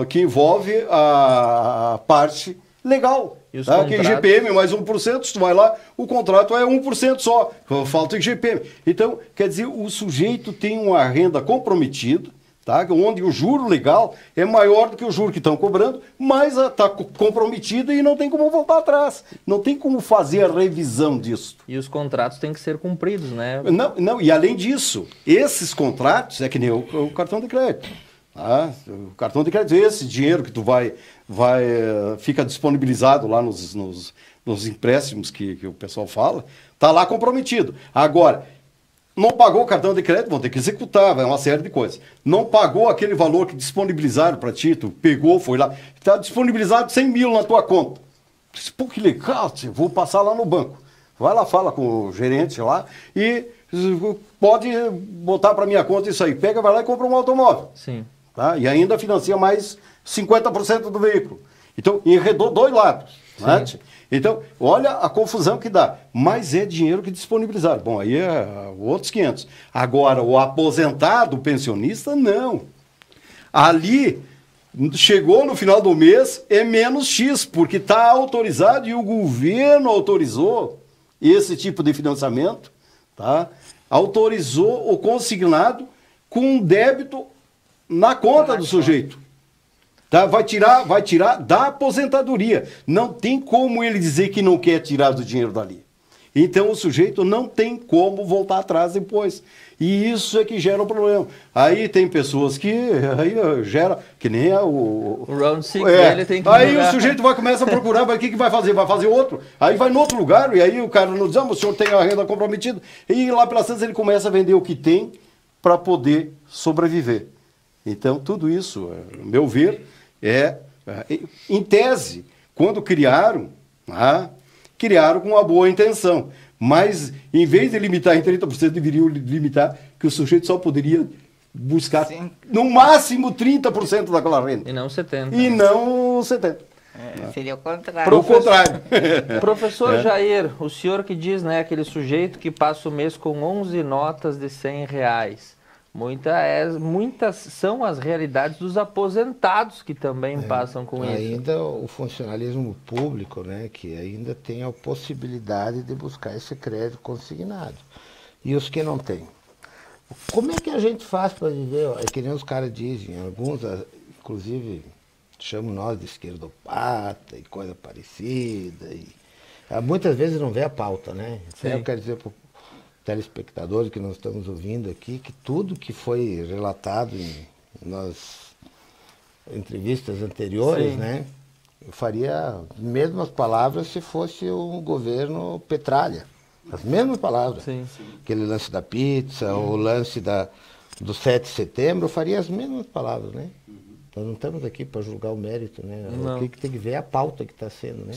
que envolve a parte legal. Tá? Que é IGPM mais 1%, se tu vai lá, o contrato é 1% só, falta IGPM. Então, quer dizer, o sujeito tem uma renda comprometida, tá? Onde o juro legal é maior do que o juro que estão cobrando, mas está comprometida e não tem como voltar atrás. Não tem como fazer a revisão disso. E os contratos têm que ser cumpridos, né? Não, e além disso, esses contratos é que nem o cartão de crédito. Tá? O cartão de crédito, esse dinheiro que tu fica disponibilizado lá nos empréstimos que o pessoal fala, está lá comprometido. Agora, não pagou o cartão de crédito, vão ter que executar, vai uma série de coisas. Não pagou aquele valor que disponibilizaram para ti, tu pegou, foi lá, está disponibilizado 100 mil na tua conta. Pô, que legal, vou passar lá no banco. Vai lá, fala com o gerente lá e pode botar para minha conta isso aí. Pega, vai lá e compra um automóvel. Sim. Tá? E ainda financia mais 50% do veículo. Então, enredou dois lados. Né? Então, olha a confusão que dá. Mas é dinheiro que disponibilizaram. Bom, aí é outros 500. Agora, o aposentado, o pensionista, não. Ali, chegou no final do mês, é menos X, porque está autorizado e o governo autorizou esse tipo de financiamento, tá? Autorizou o consignado com um débito na conta do sujeito. Tá? Vai tirar da aposentadoria. Não tem como ele dizer que não quer tirar do dinheiro dali. Então o sujeito não tem como voltar atrás depois. E isso é que gera um problema. Aí tem pessoas que gera, que nem o round 6 dele tem que aí o sujeito começa a procurar, o que vai fazer? Vai fazer outro. Aí vai em outro lugar, e aí o cara não diz, o senhor tem a renda comprometida. E lá pelas tantas ele começa a vender o que tem para poder sobreviver. Então, tudo isso, a meu ver, em tese, quando criaram com uma boa intenção. Mas, em vez de limitar em 30%, deveriam limitar que o sujeito só poderia buscar, no máximo, 30% daquela renda. E não 70%. E não 70%. Seria o contrário. O contrário. Professor Jair, o senhor que diz, né, aquele sujeito que passa o mês com 11 notas de R$100. Muitas são as realidades dos aposentados que também passam com isso. Ainda o funcionalismo público, né, que ainda tem a possibilidade de buscar esse crédito consignado. E os que não têm. Como é que a gente faz para viver? É que nem os caras dizem, alguns, inclusive, chamam nós de esquerdopata e coisa parecida. E, muitas vezes não vê a pauta, né? Então, eu quero dizer para telespectadores que nós estamos ouvindo aqui, que tudo que foi relatado nas entrevistas anteriores, né, eu faria as mesmas palavras se fosse um governo Petralha. As mesmas palavras. Aquele lance da pizza, o lance do 7 de setembro, eu faria as mesmas palavras, né? Nós não estamos aqui para julgar o mérito, né? O que tem que ver é a pauta que está sendo, né?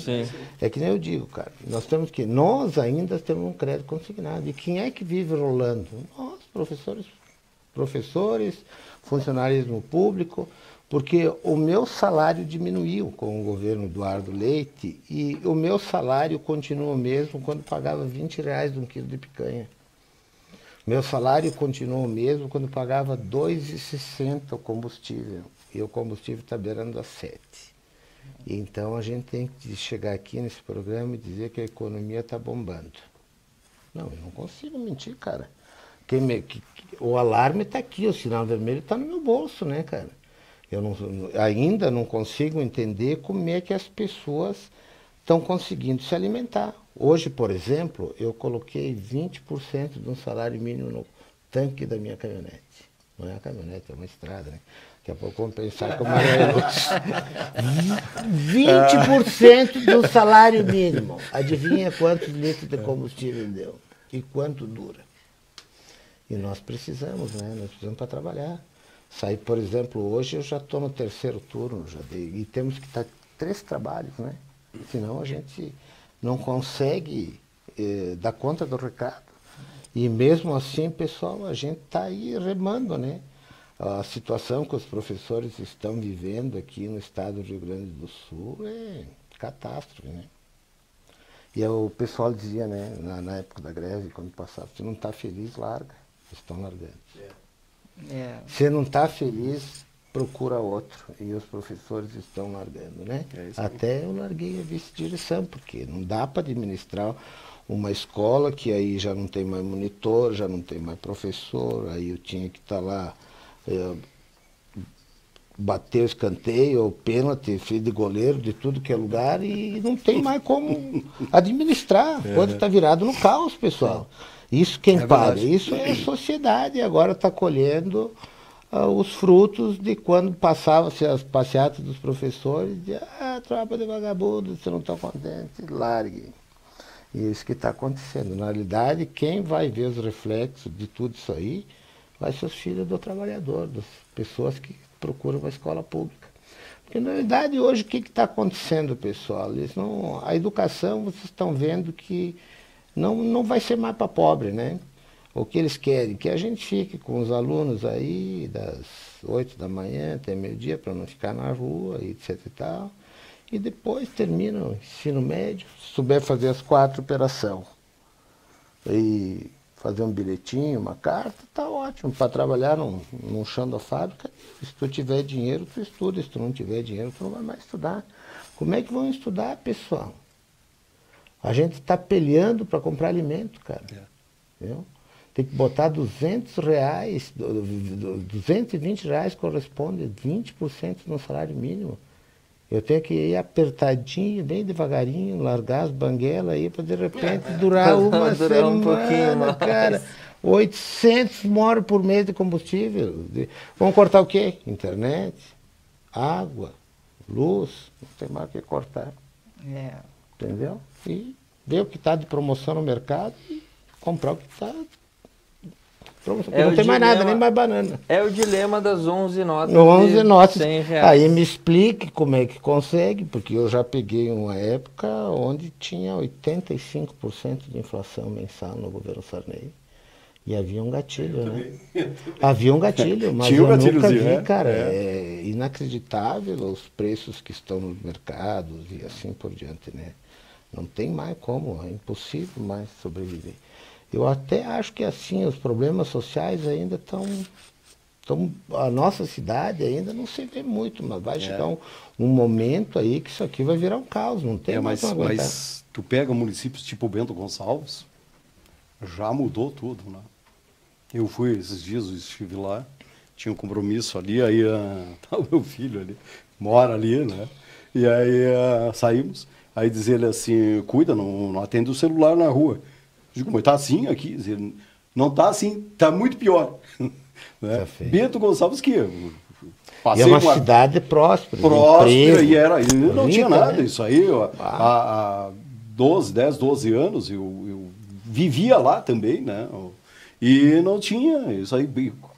É que nem eu digo, cara, nós ainda temos um crédito consignado. E quem é que vive rolando? Nós, professores, funcionarismo público, porque o meu salário diminuiu com o governo Eduardo Leite e o meu salário continua o mesmo quando pagava R$20 um quilo de picanha. Meu salário continua o mesmo quando pagava R$2,60 o combustível. E o combustível está beirando a 7. Então a gente tem que chegar aqui nesse programa e dizer que a economia está bombando. Não, eu não consigo mentir, cara. O alarme está aqui, o sinal vermelho está no meu bolso, né, cara? Eu ainda não consigo entender como é que as pessoas estão conseguindo se alimentar. Hoje, por exemplo, eu coloquei 20% de um salário mínimo no tanque da minha caminhonete. Não é uma caminhonete, é uma estrada, né? Daqui a pouco vamos pensar como é 20% do salário mínimo. Adivinha quantos litros de combustível deu? E quanto dura? E nós precisamos, né? Nós precisamos para trabalhar. Sair, por exemplo, hoje eu já estou no 3º turno, e temos que estar 3 trabalhos, né? Senão a gente não consegue dar conta do recado. E mesmo assim, pessoal, a gente está aí remando, né? A situação que os professores estão vivendo aqui no estado do Rio Grande do Sul é catástrofe, né? E o pessoal dizia, né, na época da greve, quando passava, se não está feliz, larga. Eles estão largando. Se não está feliz, procura outro. E os professores estão largando, né? Até eu larguei a vice-direção, porque não dá para administrar uma escola que aí já não tem mais monitor, já não tem mais professor, aí eu tinha que estar lá, bater o escanteio, ou pênalti, filho de goleiro, de tudo que é lugar, e não tem mais como administrar. Quando está virado no caos, pessoal. Isso quem paga? Isso é a sociedade, agora está colhendo os frutos de quando passavam-se as passeatas dos professores, de tropa de vagabundo, você não está contente, largue. E isso que está acontecendo. Na realidade, quem vai ver os reflexos de tudo isso aí vai ser os filhos do trabalhador, das pessoas que procuram uma escola pública. Porque, na realidade, hoje, o que está acontecendo, pessoal? A educação, vocês estão vendo que não vai ser mais para pobre, né? O que eles querem? Que a gente fique com os alunos aí das 8 da manhã até meio-dia, para não ficar na rua, etc e tal. E depois termina o ensino médio, se souber fazer as 4 operações. E fazer um bilhetinho, uma carta, tá ótimo. Para trabalhar num chão da fábrica, se tu tiver dinheiro, tu estuda. Se tu não tiver dinheiro, tu não vai mais estudar. Como é que vão estudar, pessoal? A gente está peleando para comprar alimento, cara. Entendeu? Tem que botar R$200, R$220 corresponde a 20% no salário mínimo. Eu tenho que ir apertadinho, bem devagarinho, largar as banguelas aí para de repente durar uma semana, um pouquinho, cara. 800 moram por mês de combustível. Vamos cortar o quê? Internet, água, luz, não tem mais o que cortar. Entendeu? E ver o que está de promoção no mercado e comprar o que está. Não tem mais nada, nem mais banana. É o dilema das 11 notas. 11 notas. R$100. Aí me explique como é que consegue, porque eu já peguei uma época onde tinha 85% de inflação mensal no governo Sarney. E havia um gatilho, né? Havia um gatilho, mas eu nunca vi, cara. É inacreditável os preços que estão nos mercados e assim por diante, né? Não tem mais como, é impossível mais sobreviver. Eu até acho que assim, os problemas sociais ainda estão... A nossa cidade ainda não se vê muito, mas vai chegar um momento aí que isso aqui vai virar um caos, não tem mais como aguentar. Mas tu pega municípios tipo Bento Gonçalves, já mudou tudo, né? Eu fui esses dias, eu estive lá, tinha um compromisso ali, aí tá o meu filho ali, mora ali, né? E aí saímos, aí diz ele assim, cuida, não atende o celular na rua. Digo, mas tá assim aqui? Dizer, não tá assim, tá muito pior. Né? Tá Bento Gonçalves que passei é uma cidade próspera. Próspera, e não tinha nada. Né? Isso aí, há 10, 12 anos, eu vivia lá também, né? E não tinha isso aí.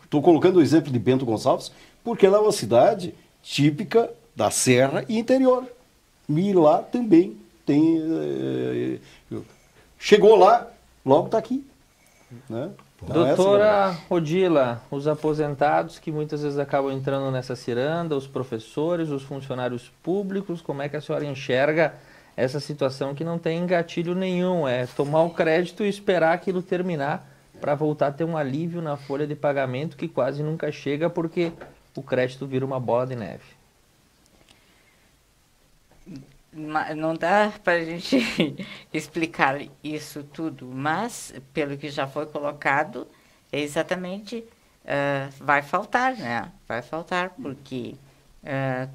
Estou colocando o exemplo de Bento Gonçalves, porque ela é uma cidade típica da Serra e interior. E lá também tem... chegou lá, logo está aqui. Né? Então, Doutora Odila, os aposentados que muitas vezes acabam entrando nessa ciranda, os professores, os funcionários públicos, como é que a senhora enxerga essa situação que não tem gatilho nenhum? É tomar o crédito e esperar aquilo terminar para voltar a ter um alívio na folha de pagamento que quase nunca chega porque o crédito vira uma bola de neve. Não dá para a gente explicar isso tudo, mas, pelo que já foi colocado, é exatamente, vai faltar, né? Vai faltar, porque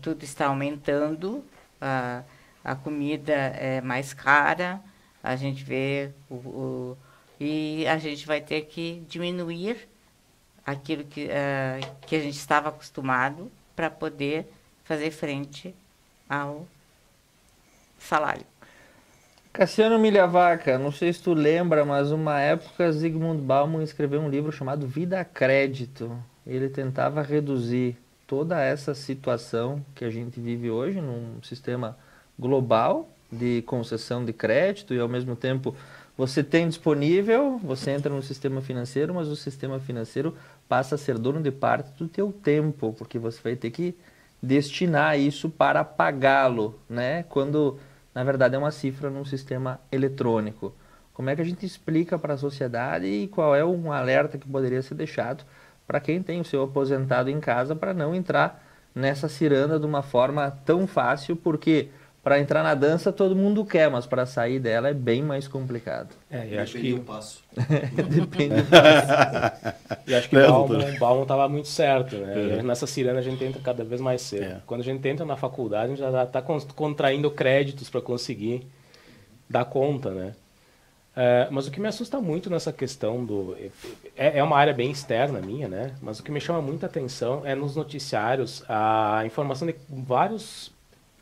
tudo está aumentando, a comida é mais cara, a gente vê, e a gente vai ter que diminuir aquilo que a gente estava acostumado para poder fazer frente ao salário. Cassiano Milhavaca, não sei se tu lembra, mas uma época Zygmunt Bauman escreveu um livro chamado Vida a Crédito. Ele tentava reduzir toda essa situação que a gente vive hoje num sistema global de concessão de crédito e ao mesmo tempo você tem disponível, você entra no sistema financeiro, mas o sistema financeiro passa a ser dono de parte do teu tempo, porque você vai ter que destinar isso para pagá-lo, né? Quando, na verdade, é uma cifra num sistema eletrônico. Como é que a gente explica para a sociedade e qual é um alerta que poderia ser deixado para quem tem o seu aposentado em casa para não entrar nessa ciranda de uma forma tão fácil, porque para entrar na dança todo mundo quer, mas para sair dela é bem mais complicado. Eu acho que do passo. Depende do passo. E acho que o Bauman estava muito certo, né? Nessa ciranda a gente entra cada vez mais cedo. Quando a gente entra na faculdade, a gente já está contraindo créditos para conseguir dar conta, né? Mas o que me assusta muito nessa questão é uma área bem externa minha, né? Mas o que me chama muita atenção é nos noticiários a informação de vários,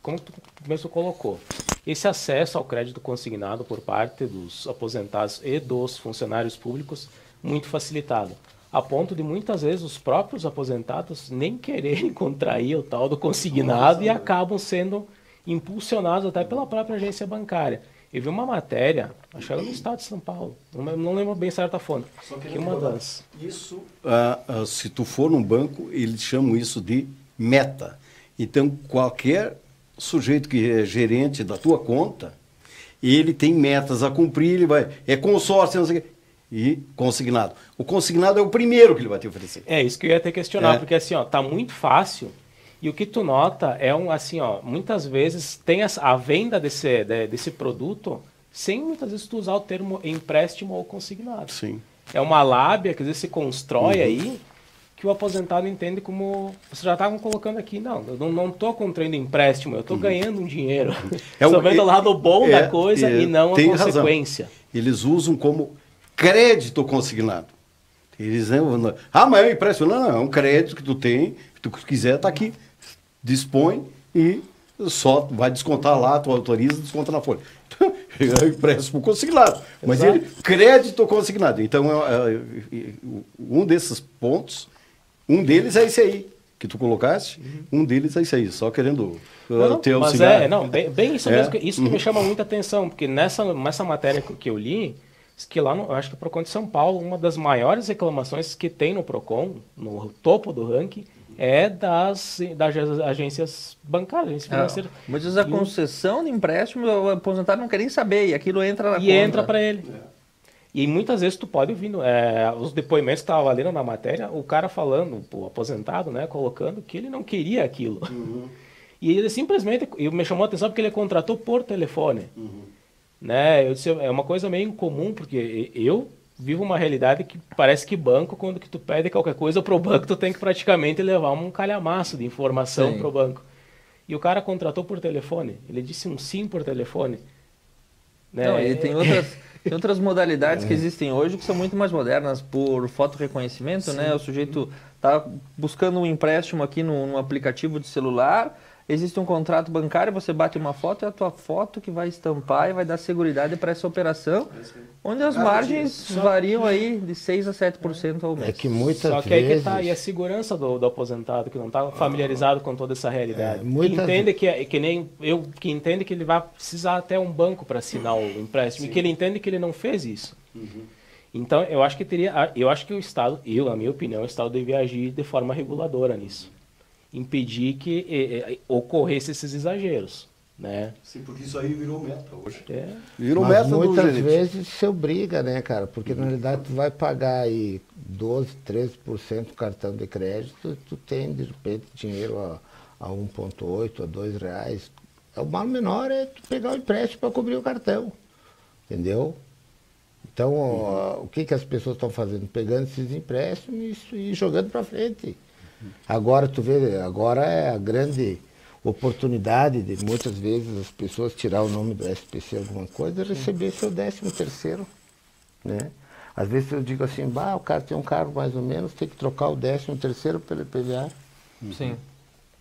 como tu mesmo colocou, esse acesso ao crédito consignado por parte dos aposentados e dos funcionários públicos muito facilitado, a ponto de muitas vezes os próprios aposentados nem quererem contrair o tal do consignado e acabam sendo impulsionados até pela própria agência bancária. Eu vi uma matéria, acho que era no estado de São Paulo, não lembro bem certa fonte, que uma das... Isso, se tu for num banco, eles chamam isso de meta. Então, qualquer sujeito que é gerente da tua conta, ele tem metas a cumprir, ele vai... É consórcio, não sei o quê, e consignado. O consignado é o primeiro que ele vai te oferecer. É isso que eu ia ter que questionar, porque assim, ó, tá muito fácil. E o que tu nota é assim, ó, muitas vezes tem a venda desse produto sem muitas vezes tu usar o termo empréstimo ou consignado. Sim. É uma lábia que às vezes se constrói aí que o aposentado entende como... Você já estavam colocando aqui, eu não estou contraindo empréstimo, eu estou ganhando um dinheiro. Só vendo o lado bom da coisa e não a consequência. Razão. Eles usam como crédito consignado. Eles não... mas é um empréstimo. Não, é um crédito que tu tem, se tu quiser, está aqui. Dispõe e só vai descontar lá, tu autoriza, desconta na folha. Então, é empréstimo consignado. Mas ele, crédito consignado. Então, um desses pontos, um deles é esse aí, que tu colocaste, um deles é esse aí, só querendo ter auxiliar. Mas bem isso mesmo, isso que me chama muita atenção, porque nessa matéria que eu li, que lá, eu acho que o Procon de São Paulo, uma das maiores reclamações que tem no Procon, no topo do ranking, é das agências bancárias, agências financeiras. Muitas vezes a concessão de empréstimo, o aposentado não quer nem saber, e aquilo entra na conta. E entra para ele. E muitas vezes tu pode ouvir os depoimentos que estava lendo na matéria, o cara falando, o aposentado, né, colocando que ele não queria aquilo. E ele simplesmente, me chamou a atenção porque ele contratou por telefone. Né? Eu disse, é uma coisa meio incomum, porque eu vivo uma realidade que parece que banco, quando que tu pede qualquer coisa pro banco, tu tem que praticamente levar um calhamaço de informação pro banco. E o cara contratou por telefone, ele disse um sim por telefone. Né? Não, e tem outras modalidades que existem hoje que são muito mais modernas, por fotorreconhecimento, né? O sujeito está buscando um empréstimo aqui num aplicativo de celular, existe um contrato bancário, você bate uma foto, é a tua foto que vai estampar e vai dar seguridade para essa operação, onde as margens variam aí de 6% a 7% ao mês. É que muitas Só que vezes... aí que tá aí a segurança do aposentado, que não está familiarizado com toda essa realidade. Que entende que nem eu, que entende que ele vai precisar até um banco para assinar o empréstimo, e que ele entende que ele não fez isso. Então, eu acho que o Estado, na minha opinião, o Estado devia agir de forma reguladora nisso. Impedir que ocorresse esses exageros, né? Sim, porque isso aí virou meta hoje. Virou meta muitas vezes se obriga, né, cara? Porque na realidade tu vai pagar aí 12%, 13% do cartão de crédito, tu tem de repente dinheiro a 1,8, a R$2. O mal menor é tu pegar o empréstimo para cobrir o cartão, entendeu? Então, o que as pessoas estão fazendo? Pegando esses empréstimos e jogando para frente. Agora, tu vê, agora é a grande oportunidade de muitas vezes as pessoas tirar o nome do SPC alguma coisa e receber seu 13º, né? Às vezes eu digo assim, o cara tem um cargo mais ou menos, tem que trocar o 13º pelo IPVA. Sim.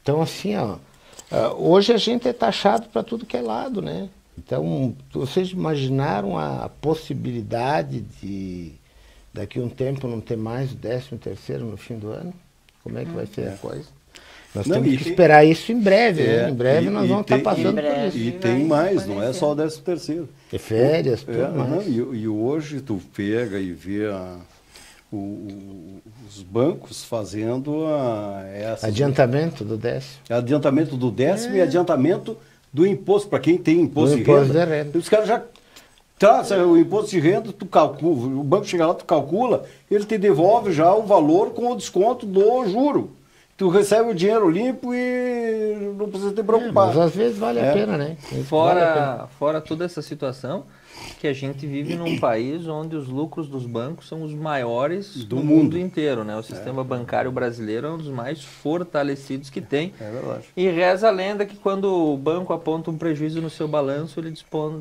Então assim, hoje a gente é taxado para tudo que é lado, né? Então, vocês imaginaram a possibilidade de daqui a um tempo não ter mais o 13º no fim do ano? Como é que vai ser a coisa? Nós temos que esperar isso em breve, né? Em breve nós vamos estar passando por isso. E tem mais, não é só o 13º. Tem férias, tudo mais. E hoje tu pega e vê os bancos fazendo adiantamento do 10º. Adiantamento do 10º e adiantamento do imposto, para quem tem imposto de renda. Os caras já trazem o imposto de renda, tu calcula, o banco chega lá, tu calcula, ele te devolve já o valor com o desconto do juro. Tu recebe o dinheiro limpo e não precisa te preocupar. Mas às vezes vale a pena, né? Fora toda essa situação, que a gente vive num país onde os lucros dos bancos são os maiores do mundo inteiro, né? O sistema bancário brasileiro é um dos mais fortalecidos que tem. É verdade. E reza a lenda que quando o banco aponta um prejuízo no seu balanço, ele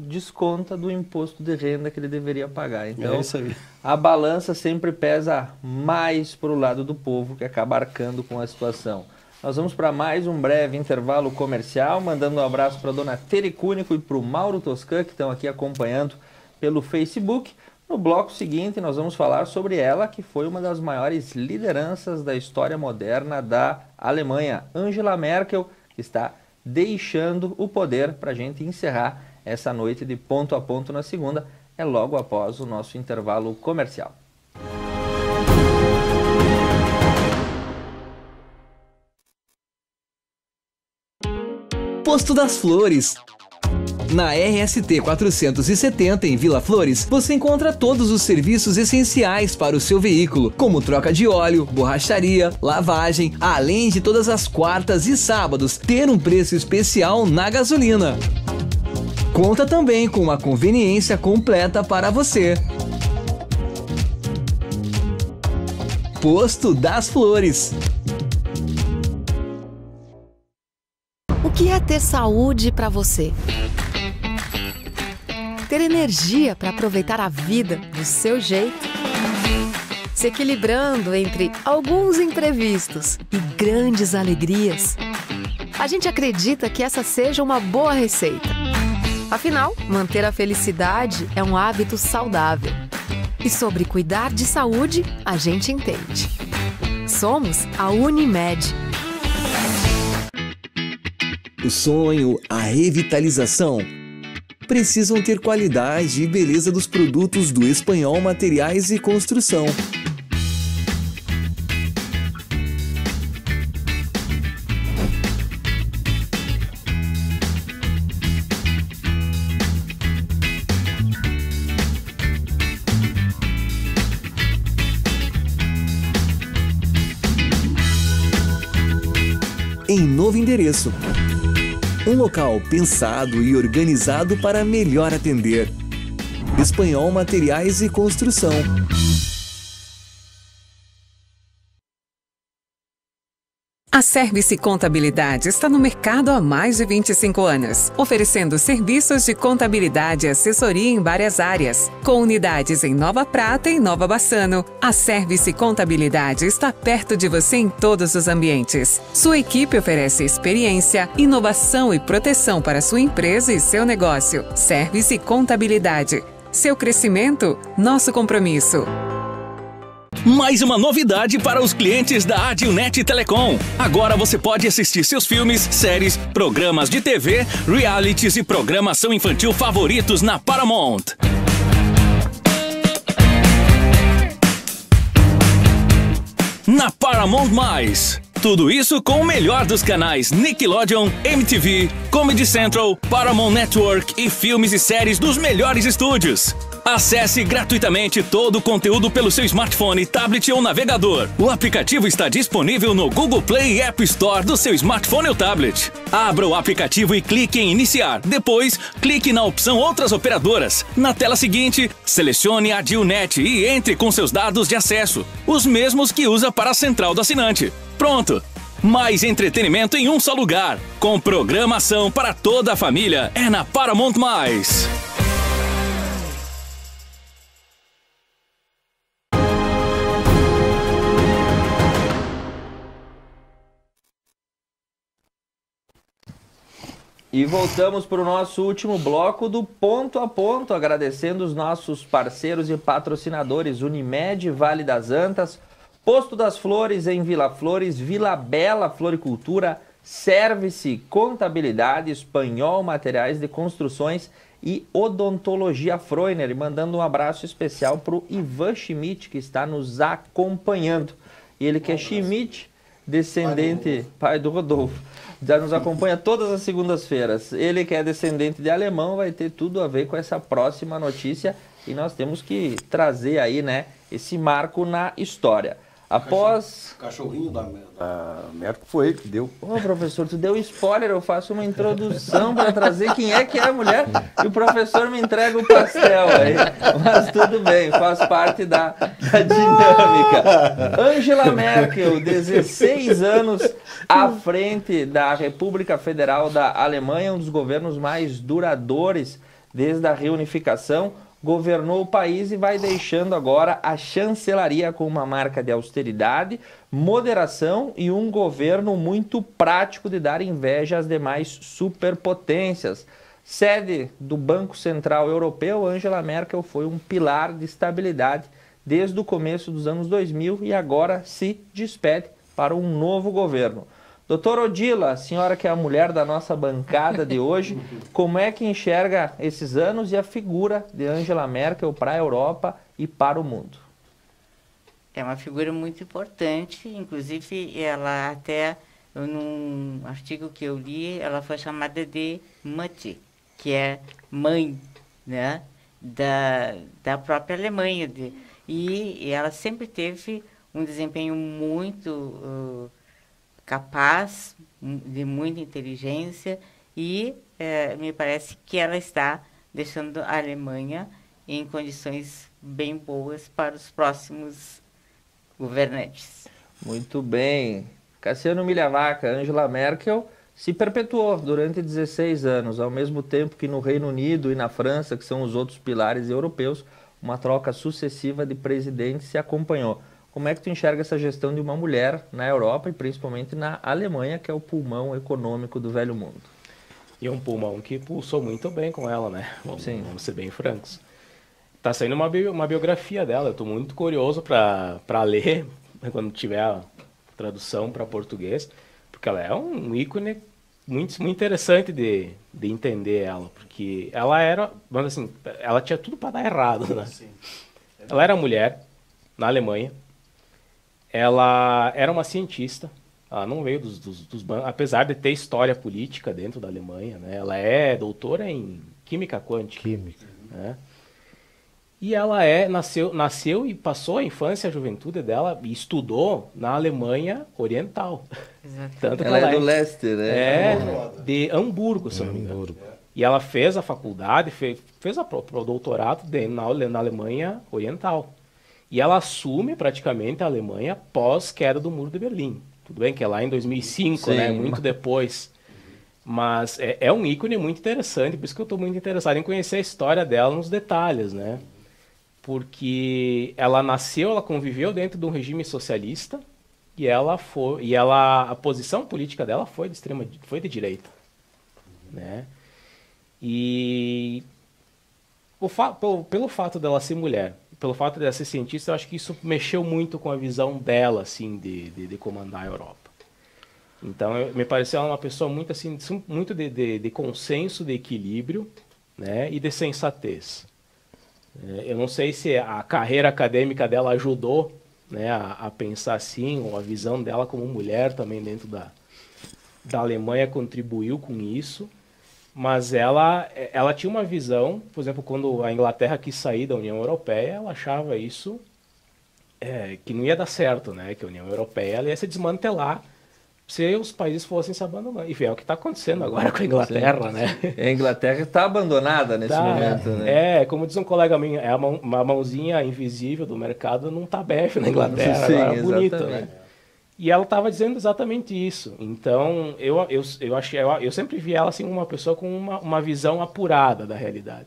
desconta do imposto de renda que ele deveria pagar. Então, isso aí. A balança sempre pesa mais para o lado do povo, que acaba arcando com a situação. Nós vamos para mais um breve intervalo comercial, mandando um abraço para a dona Tere Cúnico e para o Mauro Toscan, que estão aqui acompanhando pelo Facebook. No bloco seguinte, nós vamos falar sobre ela, que foi uma das maiores lideranças da história moderna da Alemanha, Angela Merkel, que está deixando o poder para a gente encerrar essa noite de ponto a ponto na segunda. É logo após o nosso intervalo comercial. Posto das Flores. Na RST 470 em Vila Flores, você encontra todos os serviços essenciais para o seu veículo, como troca de óleo, borracharia, lavagem, além de todas as quartas e sábados ter um preço especial na gasolina. Conta também com uma conveniência completa para você. Posto das Flores. O que é ter saúde para você? Ter energia para aproveitar a vida do seu jeito? Se equilibrando entre alguns imprevistos e grandes alegrias? A gente acredita que essa seja uma boa receita. Afinal, manter a felicidade é um hábito saudável. E sobre cuidar de saúde, a gente entende. Somos a Unimed. O sonho, a revitalização precisam ter qualidade e beleza dos produtos do Espanhol Materiais e Construção. Em novo endereço. Um local pensado e organizado para melhor atender. Espanhol Materiais e Construção. A Service Contabilidade está no mercado há mais de 25 anos, oferecendo serviços de contabilidade e assessoria em várias áreas. Com unidades em Nova Prata e Nova Bassano, a Service Contabilidade está perto de você em todos os ambientes. Sua equipe oferece experiência, inovação e proteção para sua empresa e seu negócio. Service Contabilidade. Seu crescimento, nosso compromisso. Mais uma novidade para os clientes da Adilnet Telecom. Agora você pode assistir seus filmes, séries, programas de TV, realities e programação infantil favoritos na Paramount. Na Paramount+. Tudo isso com o melhor dos canais Nickelodeon, MTV, Comedy Central, Paramount Network e filmes e séries dos melhores estúdios. Acesse gratuitamente todo o conteúdo pelo seu smartphone, tablet ou navegador. O aplicativo está disponível no Google Play e App Store do seu smartphone ou tablet. Abra o aplicativo e clique em Iniciar. Depois, clique na opção Outras Operadoras. Na tela seguinte, selecione a Adilnet e entre com seus dados de acesso, os mesmos que usa para a central do assinante. Pronto! Mais entretenimento em um só lugar. Com programação para toda a família. É na Paramount+. E voltamos para o nosso último bloco do Ponto a Ponto, agradecendo os nossos parceiros e patrocinadores Unimed, Vale das Antas, Posto das Flores em Vila Flores, Vila Bela Floricultura, Service Contabilidade, Espanhol Materiais de Construções e Odontologia Freuner. E mandando um abraço especial para o Ivan Schmidt, que está nos acompanhando. Ele que é Schmidt, descendente, pai do Rodolfo, já nos acompanha todas as segundas-feiras. Ele que é descendente de alemão, vai ter tudo a ver com essa próxima notícia e nós temos que trazer aí, né, esse marco na história. Após... Cachorrinho da Merco foi ele que deu. Ô, professor, tu deu spoiler, eu faço uma introdução para trazer quem é que é a mulher e o professor me entrega o pastel aí. Mas tudo bem, faz parte da dinâmica. Angela Merkel, 16 anos à frente da República Federal da Alemanha, um dos governos mais duradouros desde a reunificação, governou o país e vai deixando agora a chancelaria com uma marca de austeridade, moderação e um governo muito prático de dar inveja às demais superpotências. Sede do Banco Central Europeu, Angela Merkel foi um pilar de estabilidade desde o começo dos anos 2000 e agora se despede para um novo governo. Doutor Odila, a senhora que é a mulher da nossa bancada de hoje, como é que enxerga esses anos e a figura de Angela Merkel para a Europa e para o mundo? É uma figura muito importante, inclusive ela até, num artigo que eu li, ela foi chamada de Mutti, que é mãe, né, da própria Alemanha. E ela sempre teve um desempenho muito... capaz, de muita inteligência e me parece que ela está deixando a Alemanha em condições bem boas para os próximos governantes. Muito bem. Cassiano Milhavaca, Angela Merkel se perpetuou durante 16 anos, ao mesmo tempo que no Reino Unido e na França, que são os outros pilares europeus, uma troca sucessiva de presidentes se acompanhou. Como é que tu enxerga essa gestão de uma mulher na Europa e principalmente na Alemanha, que é o pulmão econômico do velho mundo? E um pulmão que pulsou muito bem com ela, né? Vamos ser bem francos. Tá saindo uma biografia dela, eu estou muito curioso para ler, quando tiver a tradução para português, porque ela é um ícone muito interessante de entender ela, porque ela era, vamos assim, ela tinha tudo para dar errado, né? Sim. Ela era mulher na Alemanha. Ela era uma cientista, ela não veio dos bancos, apesar de ter história política dentro da Alemanha, né? Ela é doutora em química quântica. Né? E ela nasceu e passou a infância e a juventude dela e estudou na Alemanha Oriental. Tanto que ela é do leste, né? É, de Hamburgo, se não me engano. E ela fez a faculdade, fez o doutorado na Alemanha Oriental. E ela assume praticamente a Alemanha pós-queda do Muro de Berlim. Tudo bem que é lá em 2005, né? Muito depois. Mas é um ícone muito interessante, por isso que eu estou muito interessado em conhecer a história dela nos detalhes, né? Porque ela nasceu, ela conviveu dentro de um regime socialista e a posição política dela foi de direita, né? E pelo fato dela ser mulher, pelo fato de ela ser cientista, eu acho que isso mexeu muito com a visão dela, assim, de comandar a Europa. Então, me pareceu ela uma pessoa muito, assim, muito de consenso, de equilíbrio, né, e de sensatez. Eu não sei se a carreira acadêmica dela ajudou, né, a pensar assim, ou a visão dela como mulher também dentro da Alemanha contribuiu com isso. Mas ela tinha uma visão, por exemplo, quando a Inglaterra quis sair da União Europeia, ela achava isso que não ia dar certo, né? Que a União Europeia ela ia se desmantelar se os países fossem se abandonando. E é o que está acontecendo agora com a Inglaterra, né? A Inglaterra está abandonada nesse momento, né? Como diz um colega meu, uma mãozinha invisível do mercado não está aberta na Inglaterra. Sim, agora, bonito, né? E ela estava dizendo exatamente isso. Então, eu sempre vi ela assim, uma pessoa com uma visão apurada da realidade.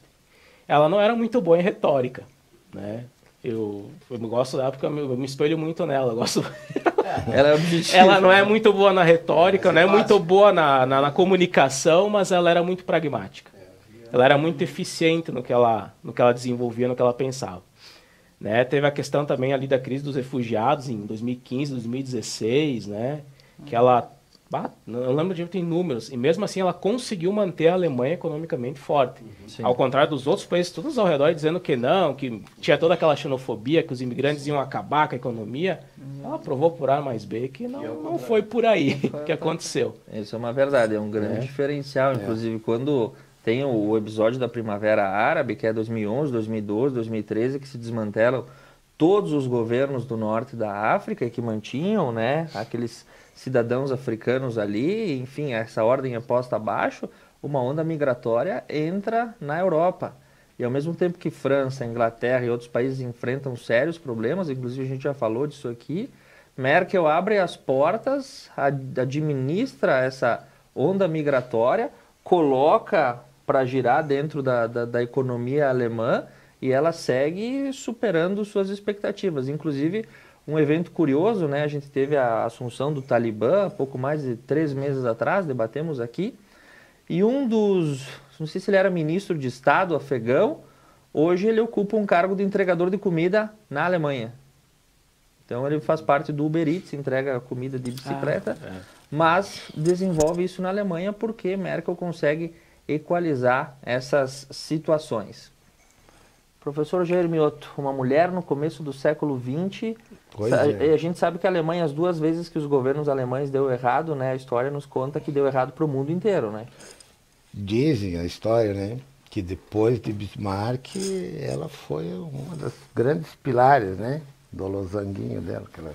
Ela não era muito boa em retórica, né? Eu gosto dela porque eu me espelho muito nela. Eu gosto... ela não é muito boa na retórica, não é muito boa na comunicação, mas ela era muito pragmática. Ela era muito eficiente no que ela desenvolvia, no que ela pensava. né? Teve a questão também ali da crise dos refugiados em 2015, 2016, né? Que ela, não lembro de ter números, e mesmo assim ela conseguiu manter a Alemanha economicamente forte. Sim. Ao contrário dos outros países todos ao redor dizendo que não, que tinha toda aquela xenofobia, que os imigrantes iam acabar com a economia, ela provou por A mais B que não foi por aí que aconteceu. Isso é uma verdade, é um grande diferencial, inclusive quando tem o episódio da Primavera Árabe, que é 2011, 2012, 2013, que se desmantelam todos os governos do norte da África que mantinham, né, aqueles cidadãos africanos ali, enfim, essa ordem é posta abaixo, uma onda migratória entra na Europa. E ao mesmo tempo que França, Inglaterra e outros países enfrentam sérios problemas, inclusive a gente já falou disso aqui, Merkel abre as portas, administra essa onda migratória, coloca para girar dentro da economia alemã e ela segue superando suas expectativas. Inclusive, um evento curioso, né? A gente teve a assunção do Talibã, pouco mais de 3 meses atrás, debatemos aqui, e um dos, não sei se ele era ministro de Estado afegão, hoje ele ocupa um cargo de entregador de comida na Alemanha. Então ele faz parte do Uber Eats, entrega comida de bicicleta, mas desenvolve isso na Alemanha porque Merkel consegue equalizar essas situações. Professor Jair Mioto, uma mulher no começo do século XX, a gente sabe que a Alemanha, as 2 vezes que os governos alemães deu errado, né, a história nos conta que deu errado para o mundo inteiro, né? Dizem a história, né, que depois de Bismarck, ela foi uma das grandes pilares, né, do losanguinho dela, que ela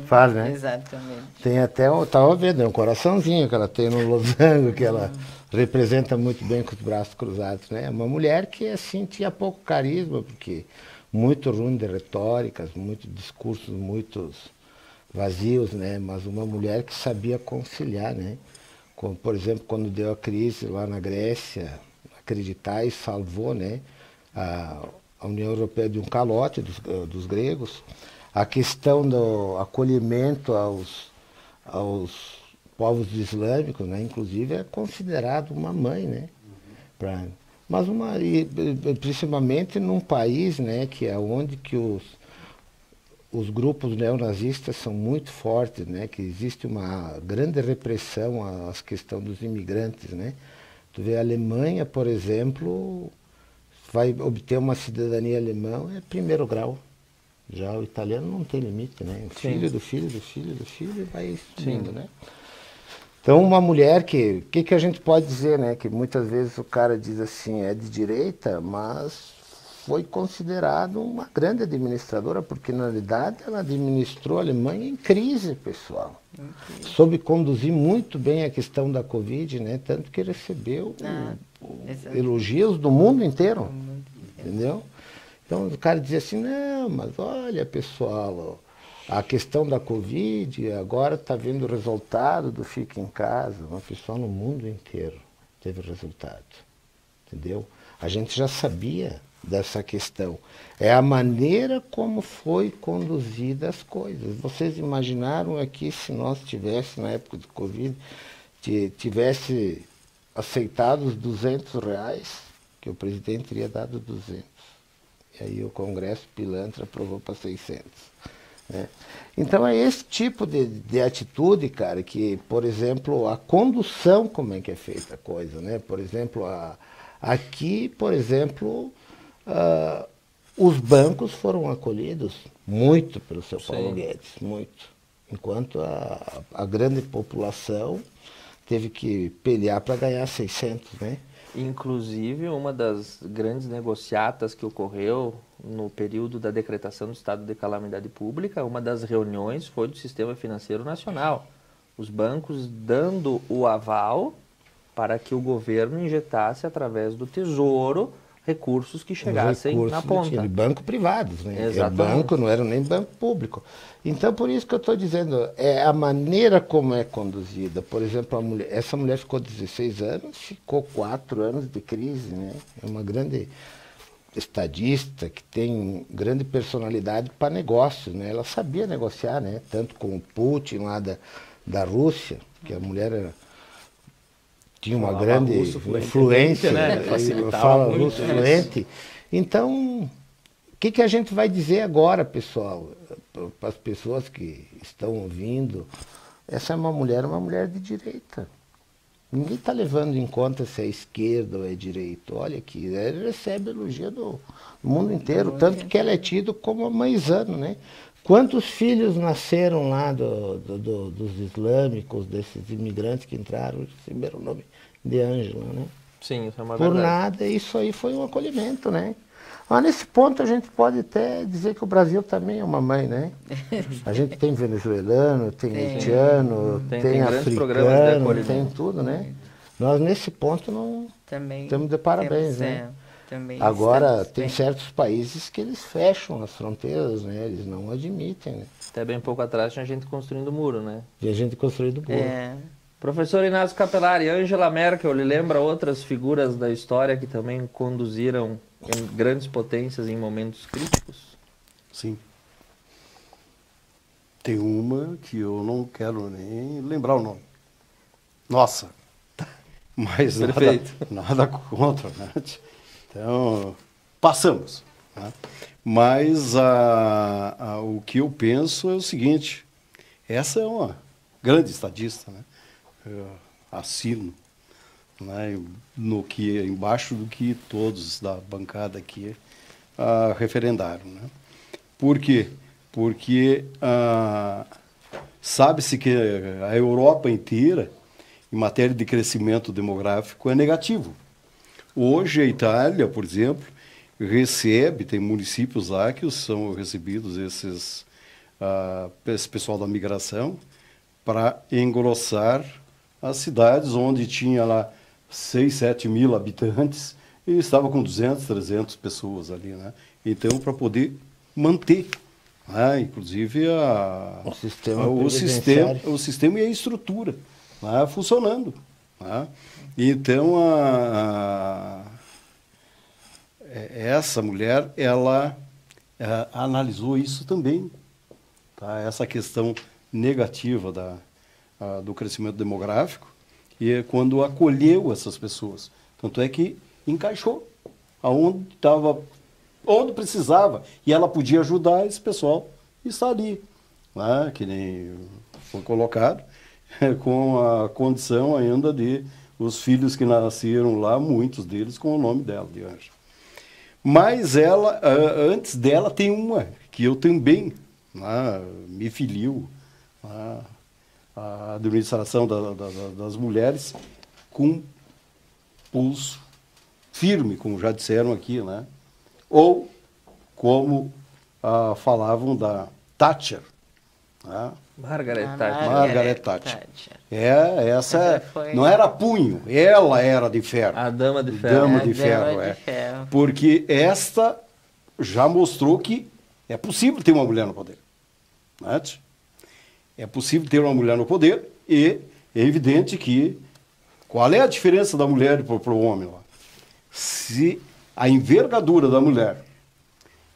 faz, né? Exatamente. Tem até, eu estava vendo, um coraçãozinho que ela tem no losango, que ela representa muito bem com os braços cruzados, né? Uma mulher que, assim, tinha pouco carisma, porque muito ruim de retóricas, muitos discursos muito vazios, né? Mas uma mulher que sabia conciliar, né? Como, por exemplo, quando deu a crise lá na Grécia, acreditar e salvou, né? A União Europeia de um calote dos gregos. A questão do acolhimento aos povos islâmicos, né? Inclusive, é considerado uma mãe, né? Mas principalmente num país, né, que é onde que os grupos neonazistas são muito fortes, né? Que existe uma grande repressão às questões dos imigrantes, né? Tu vê a Alemanha, por exemplo, vai obter uma cidadania alemã, é 1º grau. Já o italiano não tem limite, né? O filho do filho do filho do filho vai subindo, né? Então, uma mulher que a gente pode dizer, né? Que muitas vezes o cara diz assim, é de direita, mas foi considerado uma grande administradora, porque na realidade ela administrou a Alemanha em crise, pessoal. Soube conduzir muito bem a questão da Covid, né? Tanto que recebeu elogios do mundo inteiro, entendeu? Então o cara dizia assim, não, mas olha, pessoal, a questão da Covid, agora está vendo o resultado do fica em casa. Uma pessoa no mundo inteiro teve resultado, entendeu? A gente já sabia dessa questão. É a maneira como foi conduzida as coisas. Vocês imaginaram aqui se nós tivéssemos, na época de Covid, tivesse aceitado os R$200, que o presidente teria dado 200. E aí o Congresso pilantra aprovou para 600. Né? Então é esse tipo de atitude, cara, que, por exemplo, a condução, como é que é feita a coisa, né? Por exemplo, aqui, por exemplo, os bancos foram acolhidos muito pelo seu Paulo Guedes, muito. Enquanto a grande população teve que pelear para ganhar 600, né? Inclusive, uma das grandes negociatas que ocorreu no período da decretação do estado de calamidade pública, uma das reuniões foi do Sistema Financeiro Nacional. Os bancos dando o aval para que o governo injetasse através do Tesouro recursos que chegassem na ponta. Banco privados, né? Exatamente. Banco, não era nem banco público. Então, por isso que eu estou dizendo, é a maneira como é conduzida. Por exemplo, essa mulher ficou 16 anos, ficou 4 anos de crise, né? É uma grande estadista que tem grande personalidade para negócios, né? Ela sabia negociar, né? Tanto com o Putin lá da Rússia, que a mulher tinha uma grande influência, né? Facilitava fala muito russo fluente. Então, o que a gente vai dizer agora, pessoal, para as pessoas que estão ouvindo? Essa é uma mulher de direita. Ninguém está levando em conta se é esquerda ou é direita. Olha aqui, ela recebe elogio do mundo inteiro, tanto que ela é tida como a mãezano, né? Quantos filhos nasceram lá dos islâmicos, desses imigrantes que entraram, receberam o nome de Ângela, né? Sim, isso é uma Por verdade. nada, isso aí foi um acolhimento, né? Mas nesse ponto a gente pode até dizer que o Brasil também é uma mãe, né? A gente tem venezuelano, tem haitiano, tem africano, tem tudo, né? Nós nesse ponto não estamos de parabéns, né? Agora, tem certos países que eles fecham as fronteiras, né? Eles não admitem, né? Até bem pouco atrás tinha gente construindo muro, né? E a gente construindo muro. Professor Inácio Capelari, Angela Merkel, lhe lembra outras figuras da história que também conduziram em grandes potências em momentos críticos? Sim. Tem uma que eu não quero nem lembrar o nome. Nossa! Mas nada contra, né? Então, passamos. Né? Mas o que eu penso é o seguinte, essa é uma grande estadista, né? Eu assino, né, embaixo do que todos da bancada aqui referendaram. Né? Por quê? Porque sabe-se que a Europa inteira, em matéria de crescimento demográfico, é negativo. Hoje a Itália, por exemplo, tem municípios lá que são recebidos esse pessoal da migração para engrossar as cidades onde tinha lá 6, 7 mil habitantes e estava com 200, 300 pessoas ali, né? Então, para poder manter, né? Inclusive o sistema e a estrutura, né? Funcionando. Né? Então, essa mulher, ela analisou isso também, tá? Essa questão negativa do crescimento demográfico, e quando acolheu essas pessoas. Tanto é que encaixou onde precisava, e ela podia ajudar esse pessoal e está ali, né? Que nem foi colocado, com a condição ainda de os filhos que nasceram lá, muitos deles com o nome dela, de Ângela. Mas ela, antes dela, tem uma que eu também me filiu, a administração das mulheres, com pulso firme, como já disseram aqui, né? Ou como falavam da Thatcher, né? Margaret Thatcher. Não era punho, ela era de ferro. A dama de ferro. Dama de ferro. Porque esta já mostrou que é possível ter uma mulher no poder. Né? É possível ter uma mulher no poder e é evidente que... Qual é a diferença da mulher para o homem lá? Se a envergadura da mulher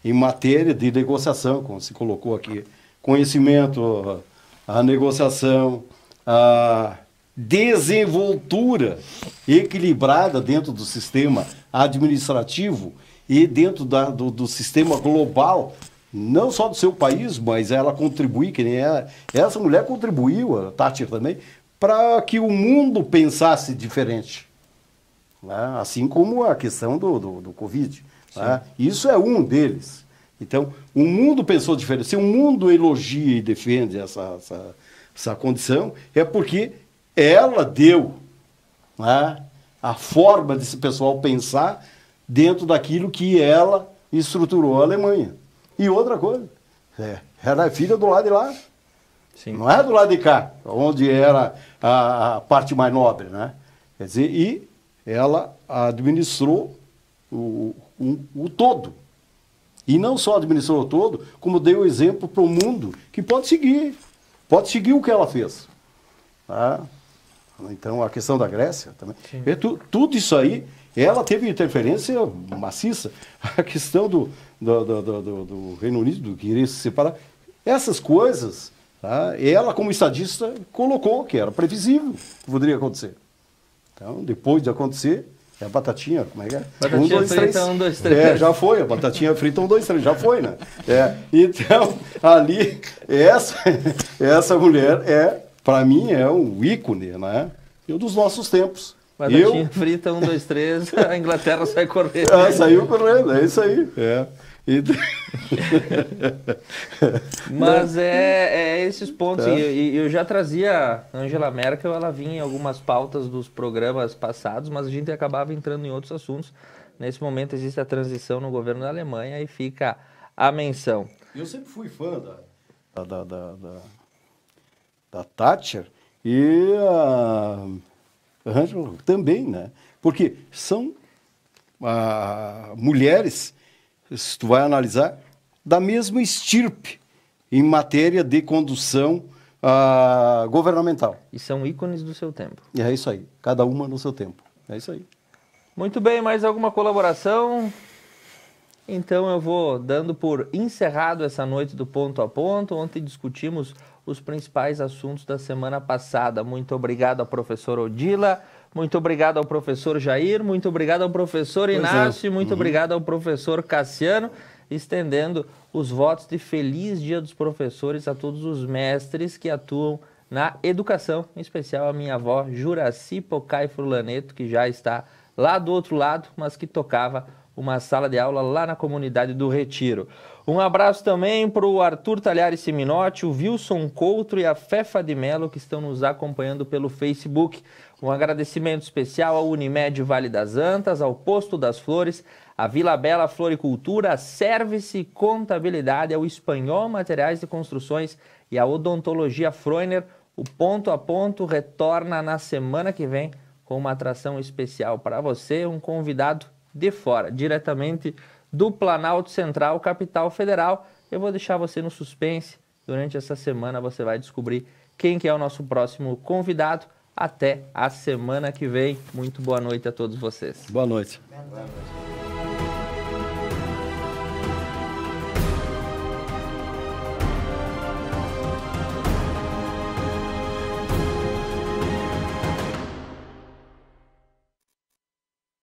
em matéria de negociação, como se colocou aqui, conhecimento, a negociação, a desenvoltura equilibrada dentro do sistema administrativo e dentro do sistema global, não só do seu país, mas ela contribui, que nem essa mulher contribuiu, a Thatcher também, para que o mundo pensasse diferente. Né? Assim como a questão do Covid. Né? Isso é um deles. Então, o mundo pensou diferente. Se o mundo elogia e defende essa condição, é porque ela deu, né, a forma desse pessoal pensar dentro daquilo que ela estruturou a Alemanha. E outra coisa, ela é filha do lado de lá. Sim. Não é do lado de cá, onde era a parte mais nobre, né? Quer dizer, e ela administrou o todo. E não só administrou o todo, como deu exemplo para o mundo que pode seguir o que ela fez. Tá? Então, a questão da Grécia também. Tudo isso aí, ela teve interferência maciça. A questão do Reino Unido, que iria se separar, essas coisas, tá? Ela, como estadista, colocou que era previsível que poderia acontecer. Então, depois de acontecer, É a batatinha, como é que é? Batatinha frita, 1, 2, 3. É, já foi, a batatinha frita 1, 2, 3, já foi, né? Então, ali, essa mulher para mim, é um ícone, né? E um dos nossos tempos. Batatinha frita, 1, 2, 3, a Inglaterra sai correndo. Saiu correndo, é isso aí. Mas é esses pontos. E eu já trazia Angela Merkel, ela vinha em algumas pautas dos programas passados, mas a gente acabava entrando em outros assuntos. Nesse momento existe a transição no governo da Alemanha e fica a menção. Eu sempre fui fã da Thatcher e a Angela também, né? Porque são mulheres, se tu vai analisar, da mesma estirpe em matéria de condução governamental. E são ícones do seu tempo. E é isso aí, cada uma no seu tempo. É isso aí. Muito bem, mais alguma colaboração? Então eu vou dando por encerrado essa noite do Ponto a Ponto. Ontem discutimos os principais assuntos da semana passada. Muito obrigado ao professor Odila, muito obrigado ao professor Jair, muito obrigado ao professor Inácio, muito obrigado ao professor Cassiano, estendendo os votos de feliz Dia dos Professores a todos os mestres que atuam na educação, em especial a minha avó Juraci Pocai Furlaneto, que já está lá do outro lado, mas que tocava uma sala de aula lá na comunidade do Retiro. Um abraço também para o Arthur Talhares Siminotti, o Wilson Coutro e a Fefa de Mello, que estão nos acompanhando pelo Facebook. Um agradecimento especial ao Unimed Vale das Antas, ao Posto das Flores, à Vila Bela Floricultura, a Service Contabilidade, ao Espanhol Materiais de Construções e à Odontologia Freuner. O Ponto a Ponto retorna na semana que vem com uma atração especial para você, um convidado de fora, diretamente do Planalto Central, capital federal. Eu vou deixar você no suspense. Durante essa semana você vai descobrir quem que é o nosso próximo convidado. Até a semana que vem. Muito boa noite a todos vocês. Boa noite. Boa noite.